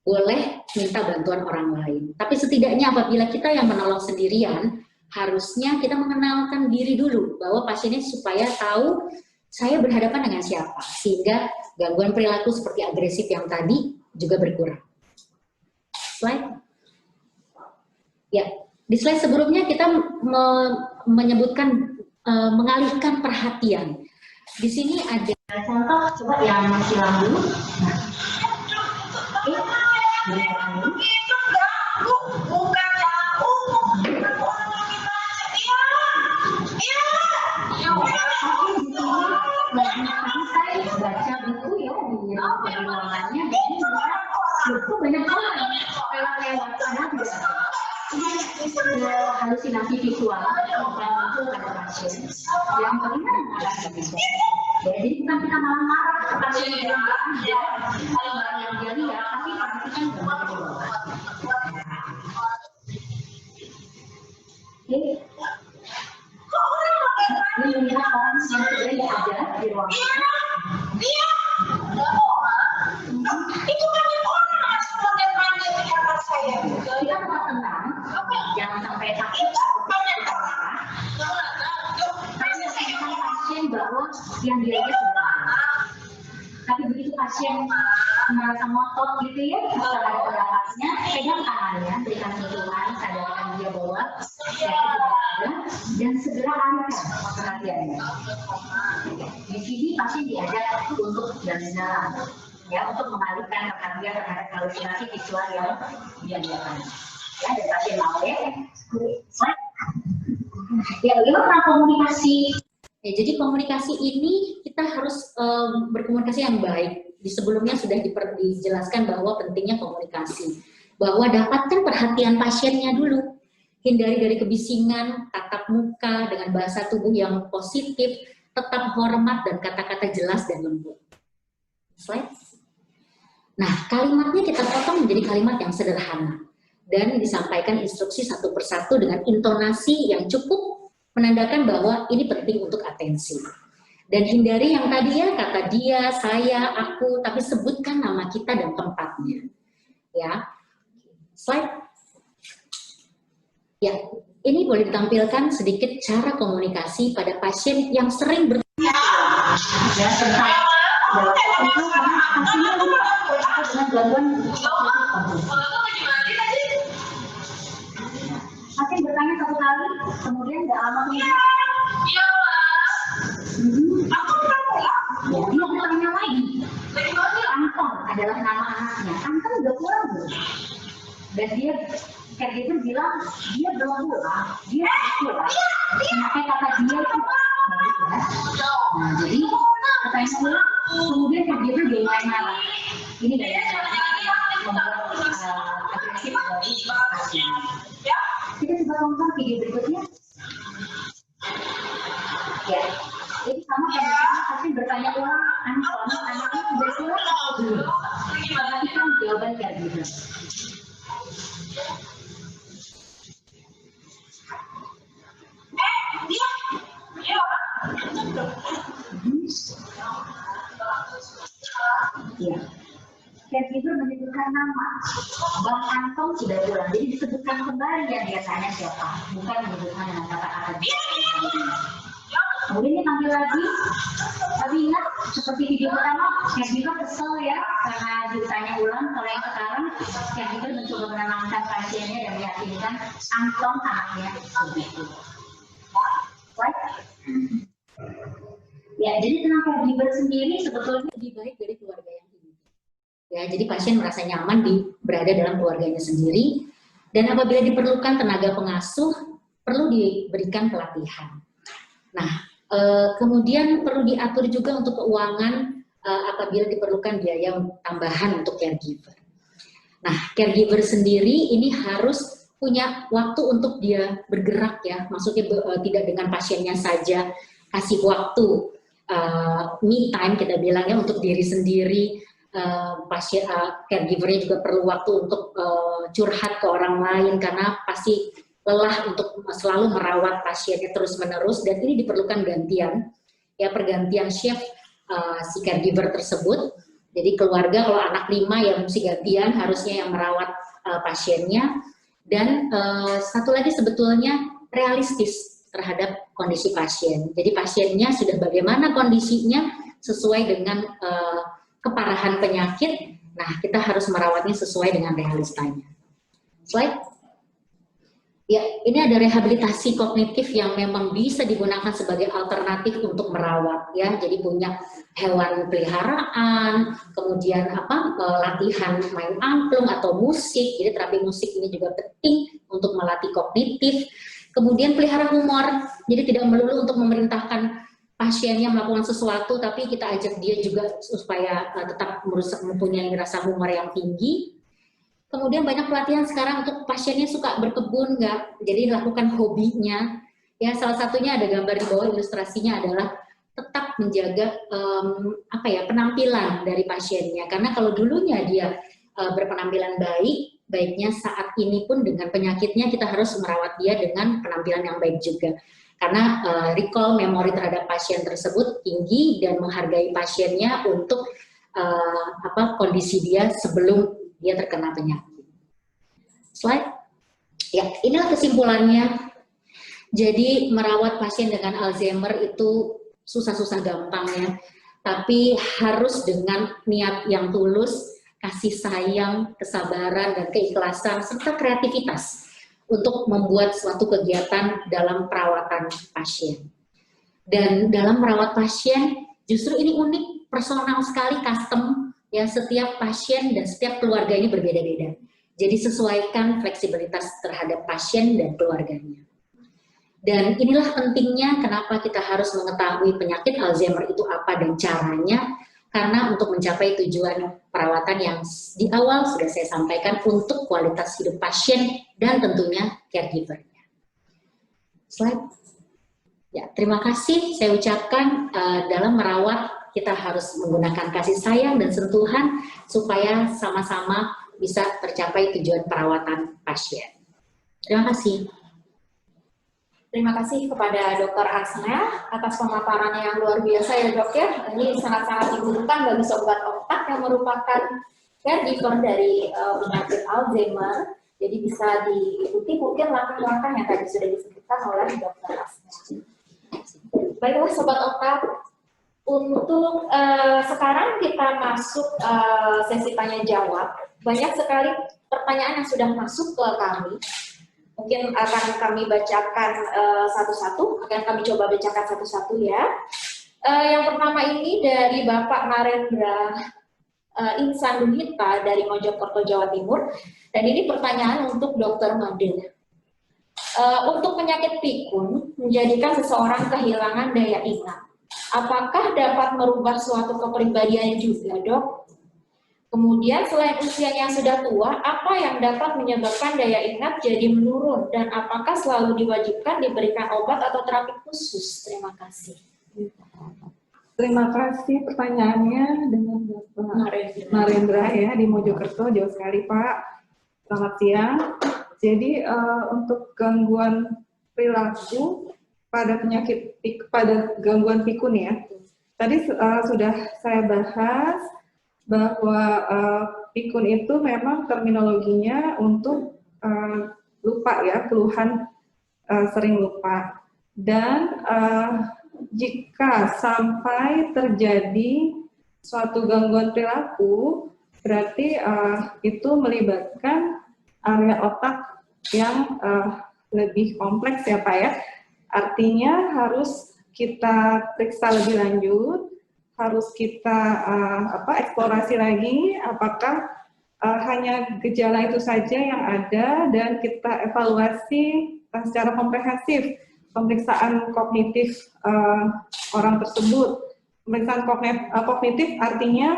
boleh minta bantuan orang lain. Tapi setidaknya apabila kita yang menolong sendirian, harusnya kita mengenalkan diri dulu, bahwa pasiennya supaya tahu saya berhadapan dengan siapa, sehingga gangguan perilaku seperti agresif yang tadi juga berkurang. Slide. Ya, di slide sebelumnya kita menyebutkan mengalihkan perhatian. Di sini ada contoh, coba yang silang dulu. Saya baca buku ya di ruangannya, buku banyak banget lewat padahal tidak halusinasi visual yang muncul pada pasien yang bagaimana mengatasi itu. Jadi bukan kita malah marah ke pasien yang nggak ada hal yang dia lihat, tapi perhatikan betul. Ini melihat orang yang sudah ada di ruangan. Itu banyak orang manggil-manggil di kamar saya. Kita tetap tenang, jangan sampai takut. Tapi sampaikan pasien bahwa yang dia lihat benar. Tapi begitu pasien merasa ngotot gitu ya, setelah ada pendapatnya, pegang tangannya, berikan sentuhan, sadarkan dia bahwa dia tidak ada, dan segera alihkan perhatiannya. Di sini pasien diajak untuk jalan-jalan, ya, untuk mengalihkan perhatian terhadap halusinasi visual yang dia lihat. Ya, dan pasien mau ya. Ya, bagaimana komunikasi? Ya, jadi komunikasi ini kita harus berkomunikasi yang baik. Di sebelumnya sudah dijelaskan bahwa pentingnya komunikasi. Bahwa dapatkan perhatian pasiennya dulu. Hindari dari kebisingan, tatap muka dengan bahasa tubuh yang positif, tetap hormat dan kata-kata jelas dan lembut. Slide. Nah, kalimatnya kita potong menjadi kalimat yang sederhana. Dan disampaikan instruksi satu persatu dengan intonasi yang cukup menandakan bahwa ini penting untuk atensi. Dan hindari yang tadi ya, kata dia, saya, aku, tapi sebutkan nama kita dan tempatnya. Ya, slide. Ya, ini boleh ditampilkan sedikit cara komunikasi pada pasien yang sering bertanya ya, tentang pasien bertanya satu kali, kemudian nggak lama kemudian Iya, aku pernah pulang. ya, dia bertanya lagi. Anton adalah nama anaknya. Anton udah pulang belum? Dan dia caregiver bilang dia belum pulang, dia harus pulang. Maka kata dia itu bagus ya. Nah, jadi pertanyaan ulang, kemudian caregiver dia mulai marah. Ini dari membuat agresif dari pasien. Kita coba tonton video berikutnya. Ya, jadi sama kayak pasien bertanya ulang, anaknya sudah pulang atau belum? Perhatikan jawaban caregiver. disebutkan nama. Bang Anton sudah pulang, jadi disebutkan kembali yang dia tanya siapa, bukan menyebutkan dengan kata-kata dia. Kemudian dia panggil lagi, tapi ingat seperti video pertama, yang juga kesel ya karena ditanya ulang. Kalau yang sekarang, yang itu mencoba menenangkan pasiennya dan meyakinkan Anton anaknya begitu. Right? Ya, jadi tenang caregiver sendiri sebetulnya lebih baik dari keluarga yang ini. Ya, jadi pasien merasa nyaman berada dalam keluarganya sendiri, dan apabila diperlukan tenaga pengasuh, perlu diberikan pelatihan. Nah, kemudian perlu diatur juga untuk keuangan apabila diperlukan biaya tambahan untuk caregiver. Nah, caregiver sendiri ini harus punya waktu untuk dia bergerak ya, maksudnya tidak dengan pasiennya saja, kasih waktu me time kita bilang ya untuk diri sendiri. Pasien caregivernya juga perlu waktu untuk curhat ke orang lain karena pasti lelah untuk selalu merawat pasiennya terus-menerus, dan ini diperlukan gantian, ya pergantian shift si caregiver tersebut. Jadi keluarga kalau anak 5 ya mesti gantian harusnya yang merawat pasiennya. Dan satu lagi sebetulnya realistis terhadap kondisi pasien. Jadi pasiennya sudah bagaimana kondisinya sesuai dengan keparahan penyakit. Nah, kita harus merawatnya sesuai dengan realistanya. Slide. Ya, ini ada rehabilitasi kognitif yang memang bisa digunakan sebagai alternatif untuk merawat ya. Jadi punya hewan peliharaan, kemudian latihan main angklung atau musik. Jadi terapi musik ini juga penting untuk melatih kognitif. Kemudian pelihara humor. Jadi tidak melulu untuk memerintahkan pasiennya melakukan sesuatu, tapi kita ajak dia juga supaya tetap mempunyai rasa humor yang tinggi. Kemudian banyak pelatihan sekarang untuk pasiennya suka berkebun nggak, jadi lakukan hobinya. Ya, salah satunya ada gambar di bawah, ilustrasinya adalah tetap menjaga penampilan dari pasiennya. Karena kalau dulunya dia berpenampilan baik, baiknya saat ini pun dengan penyakitnya kita harus merawat dia dengan penampilan yang baik juga. Karena recall memori terhadap pasien tersebut tinggi dan menghargai pasiennya untuk kondisi dia sebelum dia terkena penyakit. Slide. Ya, inilah kesimpulannya. Jadi merawat pasien dengan Alzheimer itu susah-susah gampang ya. Tapi harus dengan niat yang tulus, kasih sayang, kesabaran, dan keikhlasan, serta kreativitas untuk membuat suatu kegiatan dalam perawatan pasien. Dan dalam merawat pasien, justru ini unik, personal sekali, custom. Ya, setiap pasien dan setiap keluarga ini berbeda-beda. Jadi sesuaikan fleksibilitas terhadap pasien dan keluarganya. Dan inilah pentingnya kenapa kita harus mengetahui penyakit Alzheimer itu apa dan caranya, karena untuk mencapai tujuan perawatan yang di awal sudah saya sampaikan untuk kualitas hidup pasien dan tentunya caregiver-nya. Slide. Ya, terima kasih saya ucapkan dalam merawat kita harus menggunakan kasih sayang dan sentuhan supaya sama-sama bisa tercapai tujuan perawatan pasien. Terima kasih. Terima kasih kepada Dr. Asnel atas pemaparannya yang luar biasa ya dok ya. Ini sangat-sangat dibutuhkan bagi sobat otak yang merupakan caregiver dari penyakit Alzheimer. Jadi bisa diikuti mungkin langkah-langkah yang tadi sudah disebutkan oleh Dr. Asnel. Baiklah sobat otak. Untuk sekarang kita masuk sesi tanya jawab. Banyak sekali pertanyaan yang sudah masuk ke kami. Mungkin akan kami bacakan satu-satu, akan kami coba bacakan satu-satu ya. Yang pertama ini dari Bapak Narendra Insan Duhita dari Mojokerto, Jawa Timur. Dan ini pertanyaan untuk Dr. Made. Untuk penyakit pikun menjadikan seseorang kehilangan daya ingat. Apakah dapat merubah suatu kepribadian juga, dok? Kemudian selain usianya yang sudah tua, apa yang dapat menyebabkan daya ingat jadi menurun? Dan apakah selalu diwajibkan diberikan obat atau terapi khusus? Terima kasih. Terima kasih pertanyaannya dengan Bapak Narendra ya di Mojokerto, jauh sekali Pak. Selamat siang. Jadi untuk gangguan perilaku pada gangguan pikun ya. Tadi sudah saya bahas bahwa pikun itu memang terminologinya untuk lupa ya, keluhan sering lupa. Dan jika sampai terjadi suatu gangguan perilaku, berarti itu melibatkan area otak yang lebih kompleks ya Pak ya. Artinya harus kita periksa lebih lanjut, harus kita eksplorasi lagi apakah hanya gejala itu saja yang ada, dan kita evaluasi secara komprehensif pemeriksaan kognitif orang tersebut. Pemeriksaan kognitif artinya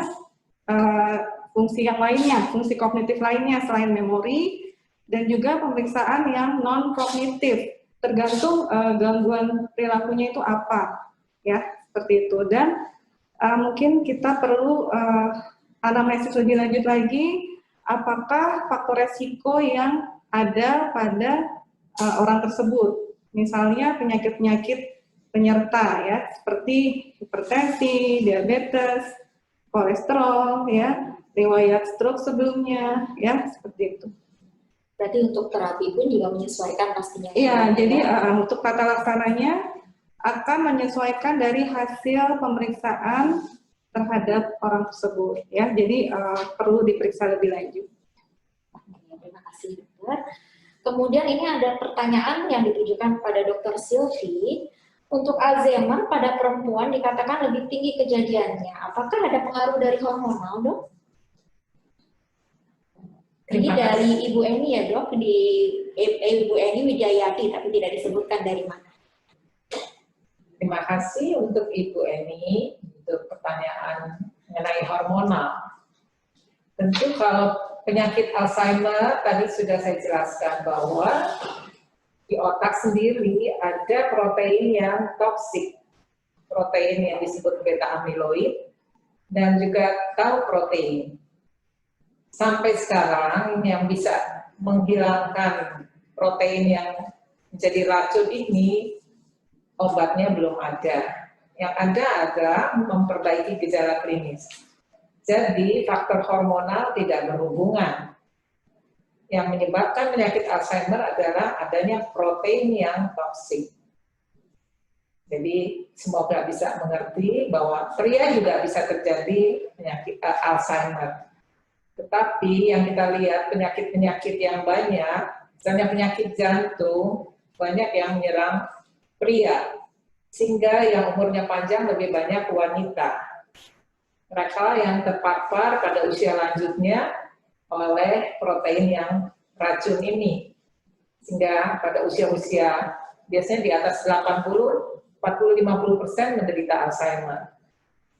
fungsi yang lainnya, fungsi kognitif lainnya selain memori, dan juga pemeriksaan yang non-kognitif, tergantung gangguan perilakunya itu apa, ya, seperti itu. Dan mungkin kita perlu anamnesis lebih lanjut lagi, apakah faktor resiko yang ada pada orang tersebut, misalnya penyakit-penyakit penyerta, ya, seperti hipertensi, diabetes, kolesterol, ya, riwayat stroke sebelumnya, ya, seperti itu. Berarti untuk terapi pun juga menyesuaikan pastinya. Iya, jadi untuk tata laksananya akan menyesuaikan dari hasil pemeriksaan terhadap orang tersebut, ya. Jadi perlu diperiksa lebih lanjut. Terima kasih, dokter. Kemudian ini ada pertanyaan yang ditujukan pada Dokter Silvi. Untuk Alzheimer pada perempuan dikatakan lebih tinggi kejadiannya. Apakah ada pengaruh dari hormonal, Dok? Ini dari Ibu Eni ya, Dok, di Ibu Eni Wijayati, tapi tidak disebutkan dari mana. Terima kasih untuk Ibu Eni untuk pertanyaan mengenai hormonal. Tentu kalau penyakit Alzheimer tadi sudah saya jelaskan bahwa di otak sendiri ada protein yang toksik, protein yang disebut beta amyloid dan juga tau protein. Sampai sekarang yang bisa menghilangkan protein yang menjadi racun ini obatnya belum ada. Yang ada adalah memperbaiki gejala klinis. Jadi faktor hormonal tidak berhubungan. Yang menyebabkan penyakit Alzheimer adalah adanya protein yang toksik. Jadi semoga bisa mengerti bahwa pria juga bisa terjadi penyakit Alzheimer. Tetapi yang kita lihat penyakit-penyakit yang banyak, misalnya penyakit jantung, banyak yang menyerang pria. Sehingga yang umurnya panjang lebih banyak wanita. Mereka yang terpapar pada usia lanjutnya oleh protein yang racun ini. Sehingga pada usia-usia biasanya di atas 80, 40-50% menderita Alzheimer.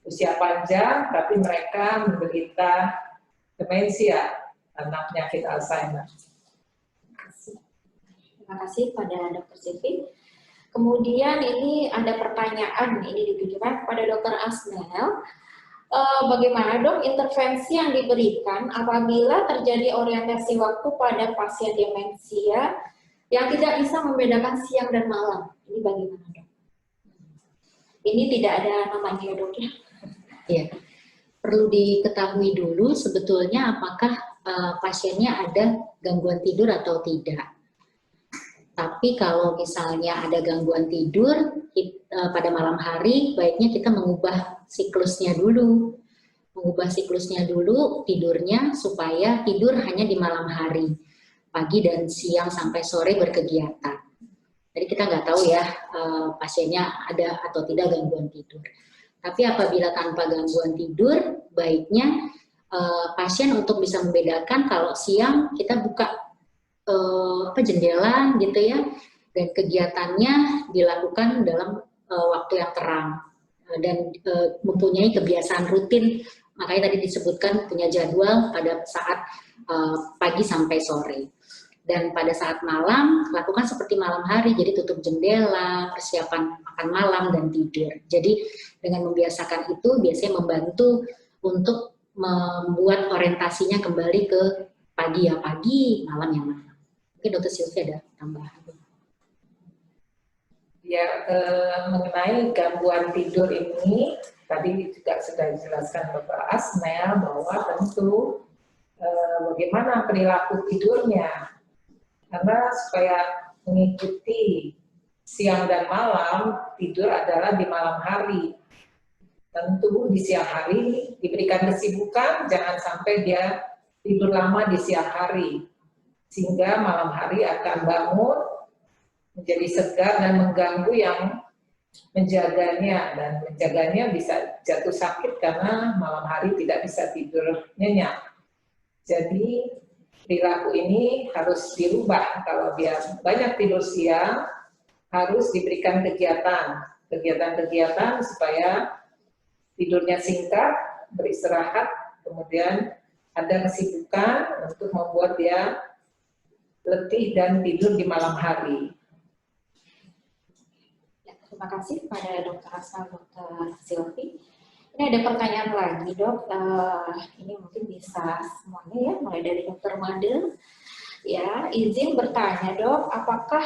Usia panjang, tapi mereka menderita demensia karena penyakit Alzheimer. Terima kasih pada Dr. Silvi. Kemudian ini ada pertanyaan, ini ditujukan kepada Dr. Asnel. Bagaimana dok intervensi yang diberikan apabila terjadi orientasi waktu pada pasien demensia yang tidak bisa membedakan siang dan malam? Ini bagaimana dok? Ini tidak ada namanya ya dok ya? Iya. Perlu diketahui dulu sebetulnya apakah pasiennya ada gangguan tidur atau tidak. Tapi kalau misalnya ada gangguan tidur pada malam hari, baiknya kita mengubah siklusnya dulu. Mengubah siklusnya dulu, tidurnya supaya tidur hanya di malam hari. Pagi dan siang sampai sore berkegiatan. Jadi kita nggak tahu ya pasiennya ada atau tidak gangguan tidur. Tapi apabila tanpa gangguan tidur, baiknya pasien untuk bisa membedakan kalau siang kita buka jendela gitu ya, dan kegiatannya dilakukan dalam waktu yang terang dan mempunyai kebiasaan rutin, makanya tadi disebutkan punya jadwal pada saat pagi sampai sore. Dan pada saat malam lakukan seperti malam hari, jadi tutup jendela, persiapan makan malam dan tidur. Jadi dengan membiasakan itu biasanya membantu untuk membuat orientasinya kembali ke pagi ya pagi, malam ya malam. Mungkin Dr. Silvi ada tambahan. Ya, mengenai gangguan tidur ini, tadi juga sudah dijelaskan Dr. Asnel bahwa tentu bagaimana perilaku tidurnya. Karena supaya mengikuti siang dan malam, tidur adalah di malam hari. Tentu di siang hari diberikan kesibukan, jangan sampai dia tidur lama di siang hari. Sehingga malam hari akan bangun, menjadi segar dan mengganggu yang menjaganya. Dan menjaganya bisa jatuh sakit karena malam hari tidak bisa tidur nyenyak. Jadi perilaku ini harus dirubah. Kalau dia banyak tidur siang, harus diberikan kegiatan-kegiatan supaya tidurnya singkat, beristirahat, kemudian ada kesibukan untuk membuat dia letih dan tidur di malam hari. Ya, terima kasih pada Dr. Asma, Dr. Silvi. Ini ada pertanyaan lagi, Dok. Ini mungkin bisa semuanya ya, mulai dari Dr. Made. Ya, izin bertanya, Dok, apakah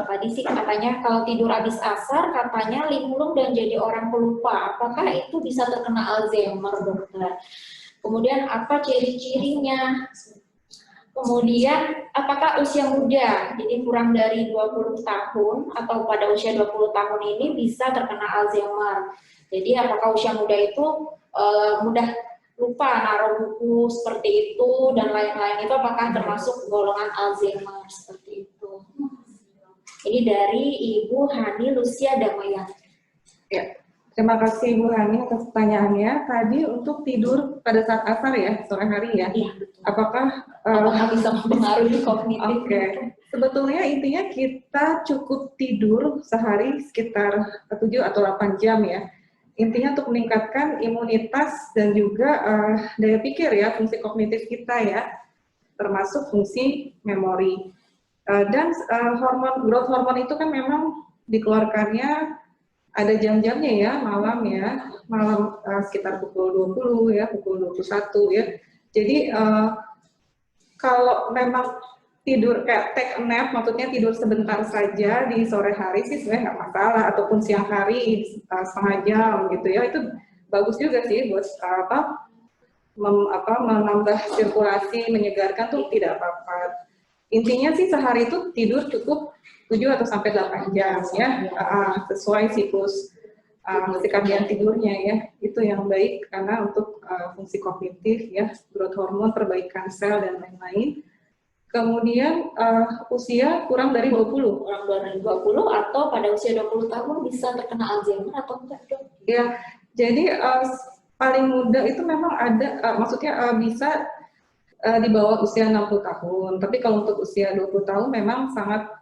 tadi sih katanya kalau tidur habis asar katanya linglung dan jadi orang pelupa. Apakah itu bisa terkena Alzheimer, Dokter? Kemudian apa ciri-cirinya? Kemudian apakah usia muda, jadi kurang dari 20 tahun atau pada usia 20 tahun ini bisa terkena Alzheimer? Jadi apakah usia muda itu mudah lupa naruh buku seperti itu dan lain-lain, itu apakah termasuk golongan Alzheimer seperti itu? Ini dari Ibu Hani Lucia Damayanti. Ya, terima kasih Ibu Hani atas pertanyaannya. Tadi untuk tidur pada saat asar ya, sore hari ya. Iya, betul. Apakah bisa mempengaruhi kognitif? Oke. Sebetulnya intinya kita cukup tidur sehari sekitar 7 atau 8 jam ya. Intinya untuk meningkatkan imunitas dan juga daya pikir ya, fungsi kognitif kita ya, termasuk fungsi memori. Dan growth hormone itu kan memang dikeluarkannya ada jam-jamnya ya, malam sekitar pukul 20 ya, pukul 21 ya. Jadi kalau memang tidur kayak take a nap, maksudnya tidur sebentar saja di sore hari sih sebenarnya nggak masalah, ataupun siang hari setengah jam gitu ya, itu bagus juga sih buat menambah sirkulasi, menyegarkan tuh tidak apa-apa. Intinya sih sehari itu tidur cukup 7 atau sampai 8 jam ya, sesuai siklus sikadian tidurnya ya, itu yang baik karena untuk fungsi kognitif ya, growth hormone, perbaikan sel dan lain-lain. Kemudian usia kurang dari 20. Kurang dari 20 atau pada usia 20 tahun bisa terkena Alzheimer atau enggak, Dok? Ya, jadi paling muda itu memang ada, maksudnya bisa di bawah usia 60 tahun. Tapi kalau untuk usia 20 tahun memang sangat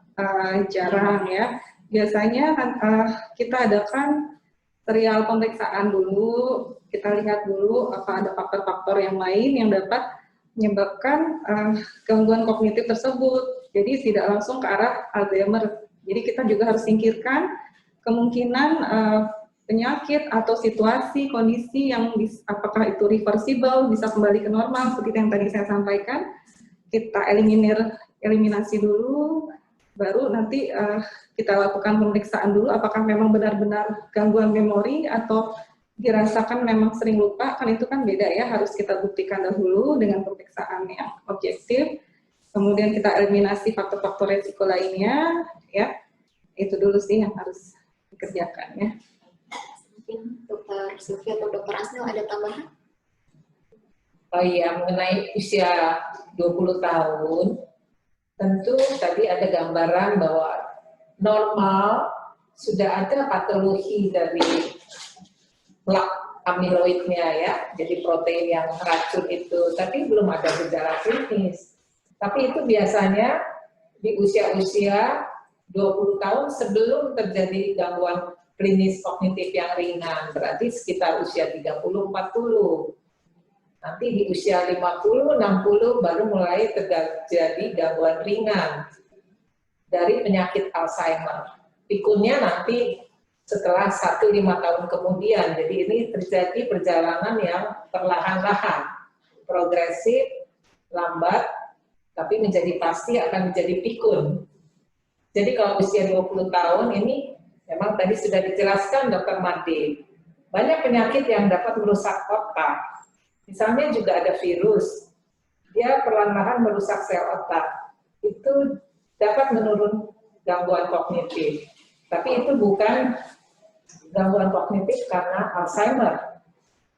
jarang ya. Biasanya kita adakan serial pemeriksaan dulu, kita lihat dulu apa ada faktor-faktor yang lain yang dapat menyebabkan gangguan kognitif tersebut. Jadi tidak langsung ke arah Alzheimer. Jadi kita juga harus singkirkan kemungkinan penyakit atau situasi, kondisi yang apakah itu reversible, bisa kembali ke normal seperti yang tadi saya sampaikan. Kita eliminasi dulu, baru nanti kita lakukan pemeriksaan dulu apakah memang benar-benar gangguan memori atau dirasakan memang sering lupa, kan itu kan beda ya, harus kita buktikan dahulu dengan pemeriksaan yang objektif, kemudian kita eliminasi faktor-faktor resiko lainnya, ya, itu dulu sih yang harus dikerjakan ya. Mungkin Dr. Silvi atau Dr. Asnil ada tambahan? Oh iya, mengenai usia 20 tahun, tentu tadi ada gambaran bahwa normal sudah ada patologi dari plak amiloidnya ya, jadi protein yang racun itu, tapi belum ada gejala klinis. Tapi itu biasanya di usia-usia 20 tahun sebelum terjadi gangguan klinis kognitif yang ringan, berarti sekitar usia 30-40. Nanti di usia 50-60 baru mulai terjadi gangguan ringan dari penyakit Alzheimer. Pikunnya nanti setelah 1-5 tahun kemudian. Jadi ini terjadi perjalanan yang perlahan-lahan, progresif, lambat, tapi menjadi pasti akan menjadi pikun. Jadi kalau usia 20 tahun ini memang tadi sudah dijelaskan Dr. Made, banyak penyakit yang dapat merusak otak. Misalnya juga ada virus. dia perlahan-lahan merusak sel otak. Itu dapat menurun gangguan kognitif. Tapi itu bukan gangguan kognitif karena Alzheimer,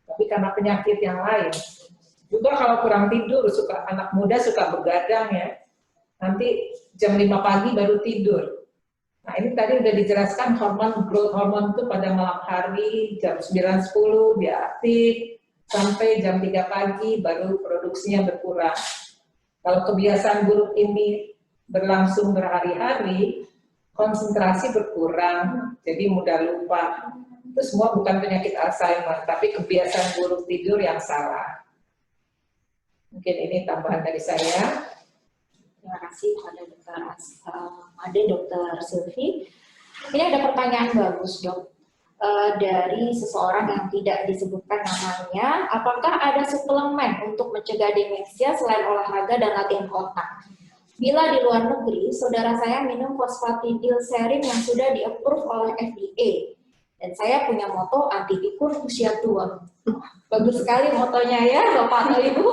tapi karena penyakit yang lain. Juga kalau kurang tidur, anak muda suka begadang ya, nanti jam 5 pagi baru tidur. Nah ini tadi udah dijelaskan growth hormone itu pada malam hari jam 9-10 dia aktif sampai jam 3 pagi baru produksinya berkurang. Kalau kebiasaan buruk ini berlangsung berhari-hari, konsentrasi berkurang, jadi mudah lupa. Itu semua bukan penyakit Alzheimer, tapi kebiasaan buruk tidur yang salah. Mungkin ini tambahan dari saya. Terima kasih kepada Dr. Made, Dr. Sylvie. Ini ada pertanyaan bagus, Dok. Dari seseorang yang tidak disebutkan namanya, apakah ada suplemen untuk mencegah demensia selain olahraga dan latihan otak? Bila di luar negeri, saudara saya minum fosfatidilserin yang sudah di-approve oleh FDA. Dan saya punya moto anti pikun usia tua. Bagus sekali motonya ya, Bapak atau Ibu.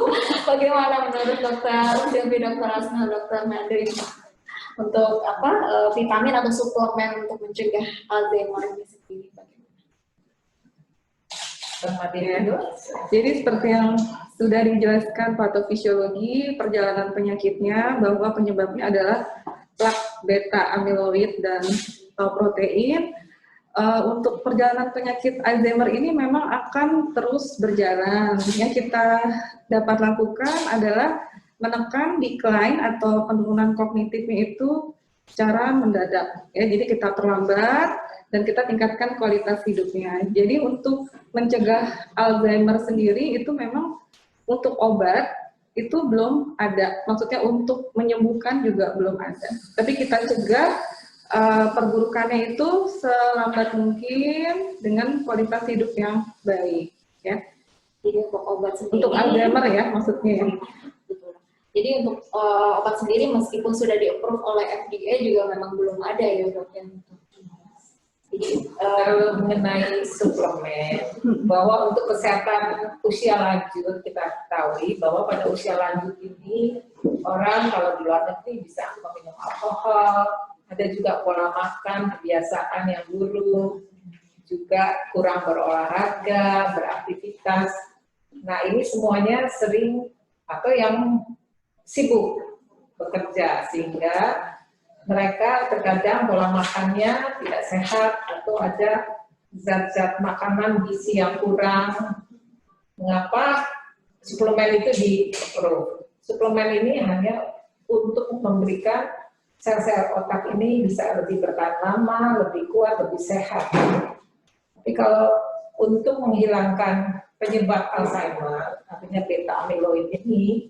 Bagaimana menurut Dr. Sylvie, Dr. Asna, Dr. Made untuk vitamin atau suplemen untuk mencegah Alzheimer ini sendiri? Jadi seperti yang sudah dijelaskan patofisiologi perjalanan penyakitnya, bahwa penyebabnya adalah plak beta amiloid dan tau protein. Untuk perjalanan penyakit Alzheimer ini memang akan terus berjalan. Yang kita dapat lakukan adalah menekan decline atau penurunan kognitifnya itu secara mendadak. Ya, jadi kita perlambat dan kita tingkatkan kualitas hidupnya. Jadi untuk mencegah Alzheimer sendiri itu memang untuk obat itu belum ada. Maksudnya untuk menyembuhkan juga belum ada. Tapi kita cegah perburukannya itu selambat mungkin dengan kualitas hidup yang baik, ya. Jadi untuk obat sendiri, untuk Alzheimer ya maksudnya ya. Betul. Jadi untuk obat sendiri meskipun sudah di-approve oleh FDA juga memang belum ada ya, Dok. Jadi kalau mengenai suplemen, bahwa untuk kesehatan usia lanjut kita ketahui bahwa pada usia lanjut ini orang kalau di luar negeri bisa meminum alkohol. Ada juga pola makan, kebiasaan yang buruk, juga kurang berolahraga, beraktivitas. Nah ini semuanya sering atau yang sibuk bekerja, sehingga mereka terkadang pola makannya tidak sehat atau ada zat-zat makanan gizi yang kurang. Mengapa suplemen itu di-approve? Suplemen ini hanya untuk memberikan sel-sel otak ini bisa lebih bertahan lama, lebih kuat, lebih sehat. Tapi kalau untuk menghilangkan penyebab Alzheimer, artinya beta amiloid ini,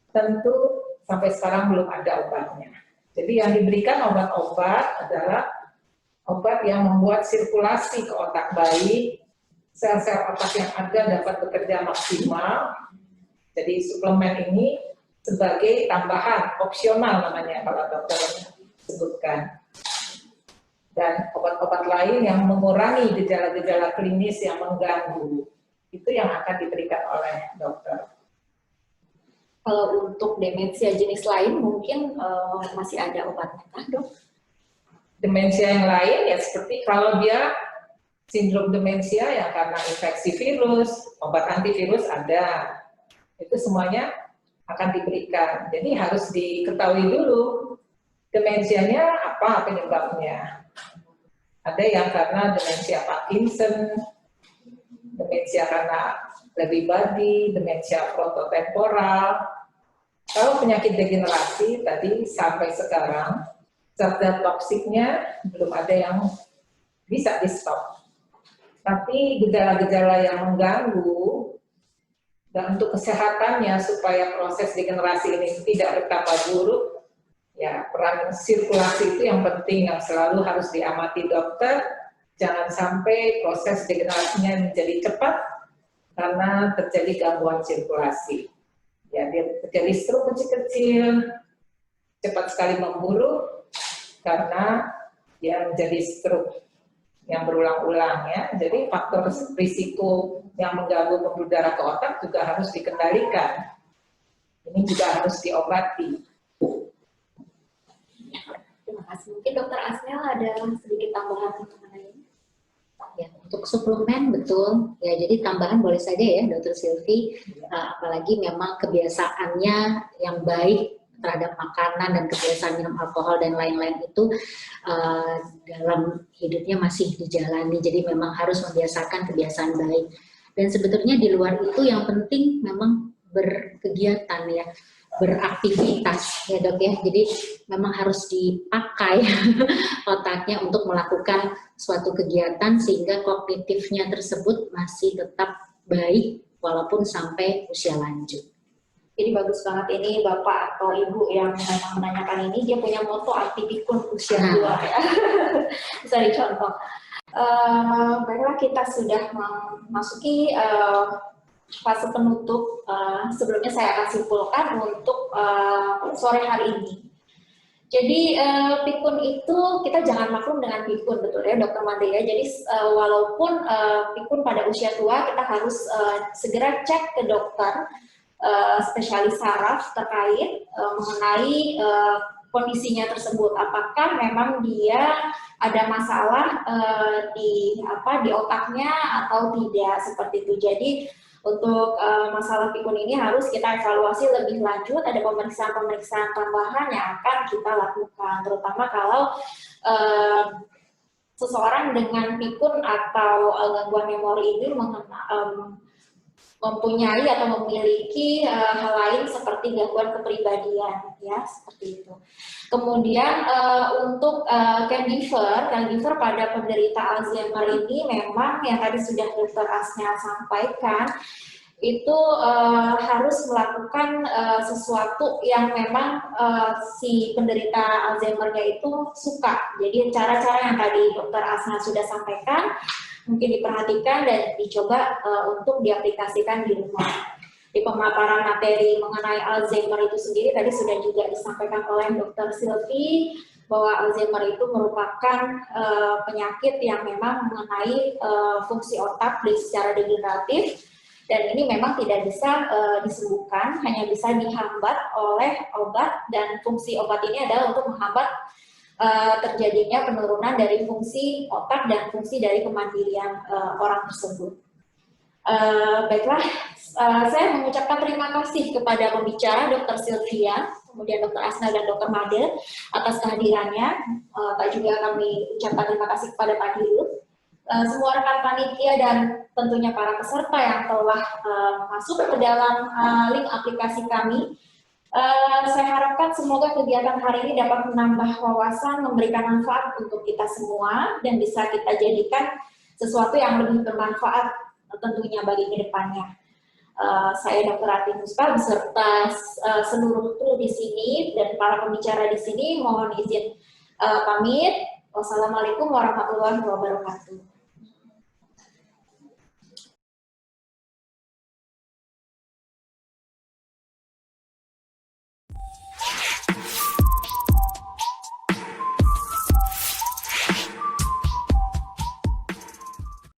tentu sampai sekarang belum ada obatnya. Jadi yang diberikan obat-obat adalah obat yang membuat sirkulasi ke otak baik, sel-sel otak yang ada dapat bekerja maksimal. Jadi suplemen ini sebagai tambahan, opsional namanya kalau dokter sebutkan. Dan obat-obat lain yang mengurangi gejala-gejala klinis yang mengganggu, itu yang akan diberikan oleh dokter. Kalau untuk demensia jenis lain mungkin masih ada obatnya, kan, Dok? Demensia yang lain ya seperti kalau dia sindrom demensia yang karena infeksi virus, obat antivirus ada. Itu semuanya akan diberikan. Jadi harus diketahui dulu demensianya apa penyebabnya. Ada yang karena demensia Parkinson, demensia karena Lewy body, demensia frontotemporal. Kalau penyakit degenerasi tadi sampai sekarang zat-zat toksiknya belum ada yang bisa di-stop. Tapi gejala-gejala yang mengganggu dan untuk kesehatannya supaya proses degenerasi ini tidak bertambah buruk, ya peran sirkulasi itu yang penting yang selalu harus diamati dokter. Jangan sampai proses degenerasinya menjadi cepat karena terjadi gangguan sirkulasi. Ya, dia terjadi stroke kecil-kecil, cepat sekali memburuk karena dia menjadi stroke yang berulang-ulang ya. Jadi faktor risiko yang mengganggu pembuluh darah ke otak juga harus dikendalikan. ini juga harus diobati. Terima kasih. Mungkin Dokter Asnel ada sedikit tambahan mengenai ini. Ya, untuk suplemen betul. Ya, jadi tambahan boleh saja ya, Dokter Silvi. Apalagi memang kebiasaannya yang baik terhadap makanan dan kebiasaan minum alkohol dan lain-lain itu dalam hidupnya masih dijalani. Jadi memang harus membiasakan kebiasaan baik. Dan sebetulnya di luar itu yang penting memang berkegiatan ya, beraktivitas ya Dok ya. Jadi memang harus dipakai otaknya untuk melakukan suatu kegiatan sehingga kognitifnya tersebut masih tetap baik walaupun sampai usia lanjut. Jadi bagus banget ini Bapak atau Ibu yang memang menanyakan ini, dia punya moto anti pikun usia tua ya. Bisa dicontoh. Baiklah, kita sudah memasuki fase penutup. Sebelumnya saya akan simpulkan untuk sore hari ini. Jadi pikun itu kita jangan maklum dengan pikun, betul ya Dokter Made ya. Jadi walaupun pikun pada usia tua, kita harus segera cek ke dokter spesialis saraf terkait mengenai kondisinya tersebut. Apakah memang dia ada masalah di otaknya atau tidak, seperti itu. Jadi untuk masalah pikun ini harus kita evaluasi lebih lanjut, ada pemeriksaan-pemeriksaan tambahan yang akan kita lakukan, terutama kalau seseorang dengan pikun atau gangguan memori ini mempunyai atau memiliki hal lain seperti gangguan kepribadian, ya seperti itu. Kemudian untuk caregiver pada penderita Alzheimer ini memang yang tadi sudah Dr. Asnel sampaikan, itu harus melakukan sesuatu yang memang si penderita Alzheimer-nya itu suka. Jadi cara-cara yang tadi Dr. Asnel sudah sampaikan mungkin diperhatikan dan dicoba untuk diaplikasikan di rumah. Di pemaparan materi mengenai Alzheimer itu sendiri tadi sudah juga disampaikan oleh Dr. Silvi bahwa Alzheimer itu merupakan penyakit yang memang mengenai fungsi otak secara degeneratif, dan ini memang tidak bisa disembuhkan, hanya bisa dihambat oleh obat, dan fungsi obat ini adalah untuk menghambat terjadinya penurunan dari fungsi otak dan fungsi dari kemandirian orang tersebut. Baiklah, saya mengucapkan terima kasih kepada pembicara Dr. Sylvia, kemudian Dr. Asnel dan Dr. Made atas kehadirannya. Juga kami ucapkan terima kasih kepada Pak Dirut, semua rekan panitia dan tentunya para peserta yang telah masuk ke dalam link aplikasi kami. Saya harapkan semoga kegiatan hari ini dapat menambah wawasan, memberikan manfaat untuk kita semua, dan bisa kita jadikan sesuatu yang lebih bermanfaat tentunya bagi kedepannya. Saya Dr. Ati Muspa beserta seluruh kru di sini dan para pembicara di sini mohon izin pamit. Wassalamualaikum warahmatullahi wabarakatuh.